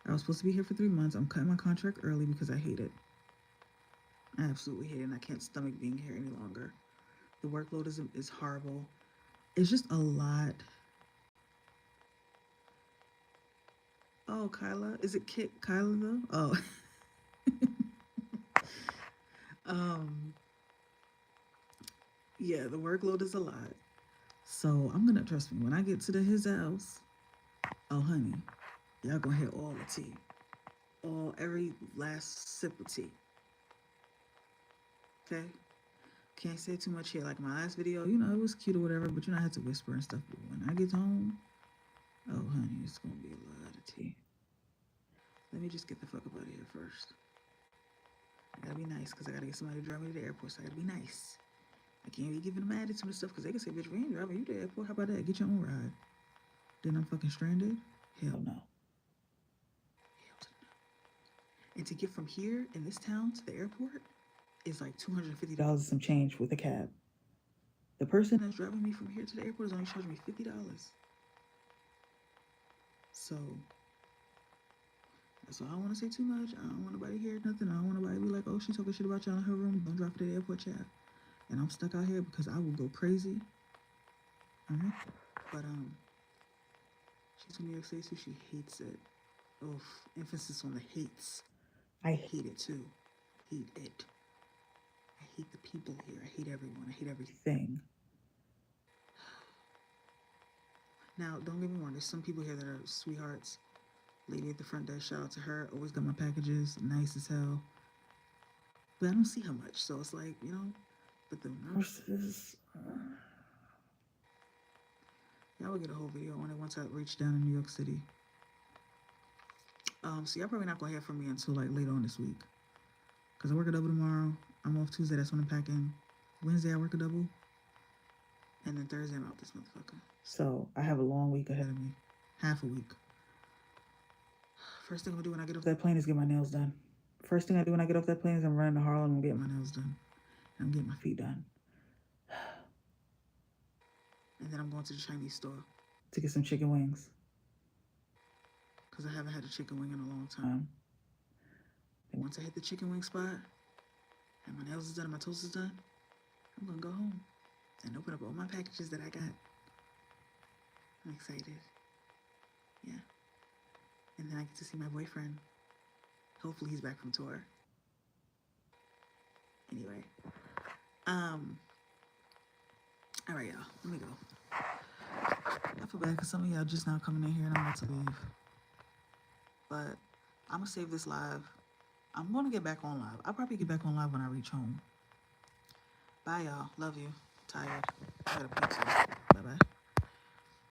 I was supposed to be here for 3 months. I'm cutting my contract early because I hate it. I absolutely hate it, and I can't stomach being here any longer. The workload is horrible. It's just a lot. Oh, Kyla, is it Kit Kyla though? Oh, um, yeah, the workload is a lot. So I'm gonna trust me when I get to his house. Oh, honey, y'all gonna hear all the tea, all every last sip of tea. Okay, can't say too much here. Like my last video, it was cute or whatever, but I had to whisper and stuff. But when I get home, Oh, honey, it's gonna be a lot of tea. Let me just get the fuck up out of here first. I gotta be nice because I gotta get somebody to drive me to the airport, so I gotta be nice. I can't be giving them attitude and stuff because they can say, bitch, we ain't driving you to the airport. How about that? Get your own ride. Then I'm fucking stranded? Hell no. Hell to no. And to get from here in this town to the airport is like $250 some change with a cab. The person that's driving me from here to the airport is only charging me $50. So that's why I don't want to say too much. I don't want nobody to hear nothing. I don't want nobody to be like, oh, she talking shit about y'all in her room. Don't drive to the airport, chat. And I'm stuck out here because I will go crazy. All right. But she's from New York City, so she hates it. Oh, emphasis on the hates. I hate it too. Hate it. I hate the people here. I hate everyone. I hate everything. Now, don't get me wrong. There's some people here that are sweethearts. Lady at the front desk, shout out to her. Always got my packages, nice as hell. But I don't see her much, so it's like, you know. But the nurses, y'all will get a whole video on it once I reach down in New York City. So y'all probably not gonna hear from me until like later on this week, cause I work a double tomorrow. I'm off Tuesday. That's when I'm packing. Wednesday I work a double, and then Thursday I'm out this motherfucker. So I have a long week ahead of me, half a week. First thing I'm gonna do when I get off that plane is get my nails done. First thing I do when I get off that plane is I'm running to Harlem and get my nails done. And I'm getting my feet done. And then I'm going to the Chinese store to get some chicken wings. Because I haven't had a chicken wing in a long time. And once I hit the chicken wing spot, and my nails is done and my toast is done, I'm going to go home and open up all my packages that I got. I'm excited. Yeah. And then I get to see my boyfriend. Hopefully he's back from tour. Anyway. All right, y'all. Let me go. I feel bad because some of y'all just now coming in here and I'm about to leave. But I'm going to save this live. I'm going to get back on live. I'll probably get back on live when I reach home. Bye, y'all. Love you. Tired. I got a pizza. Bye-bye.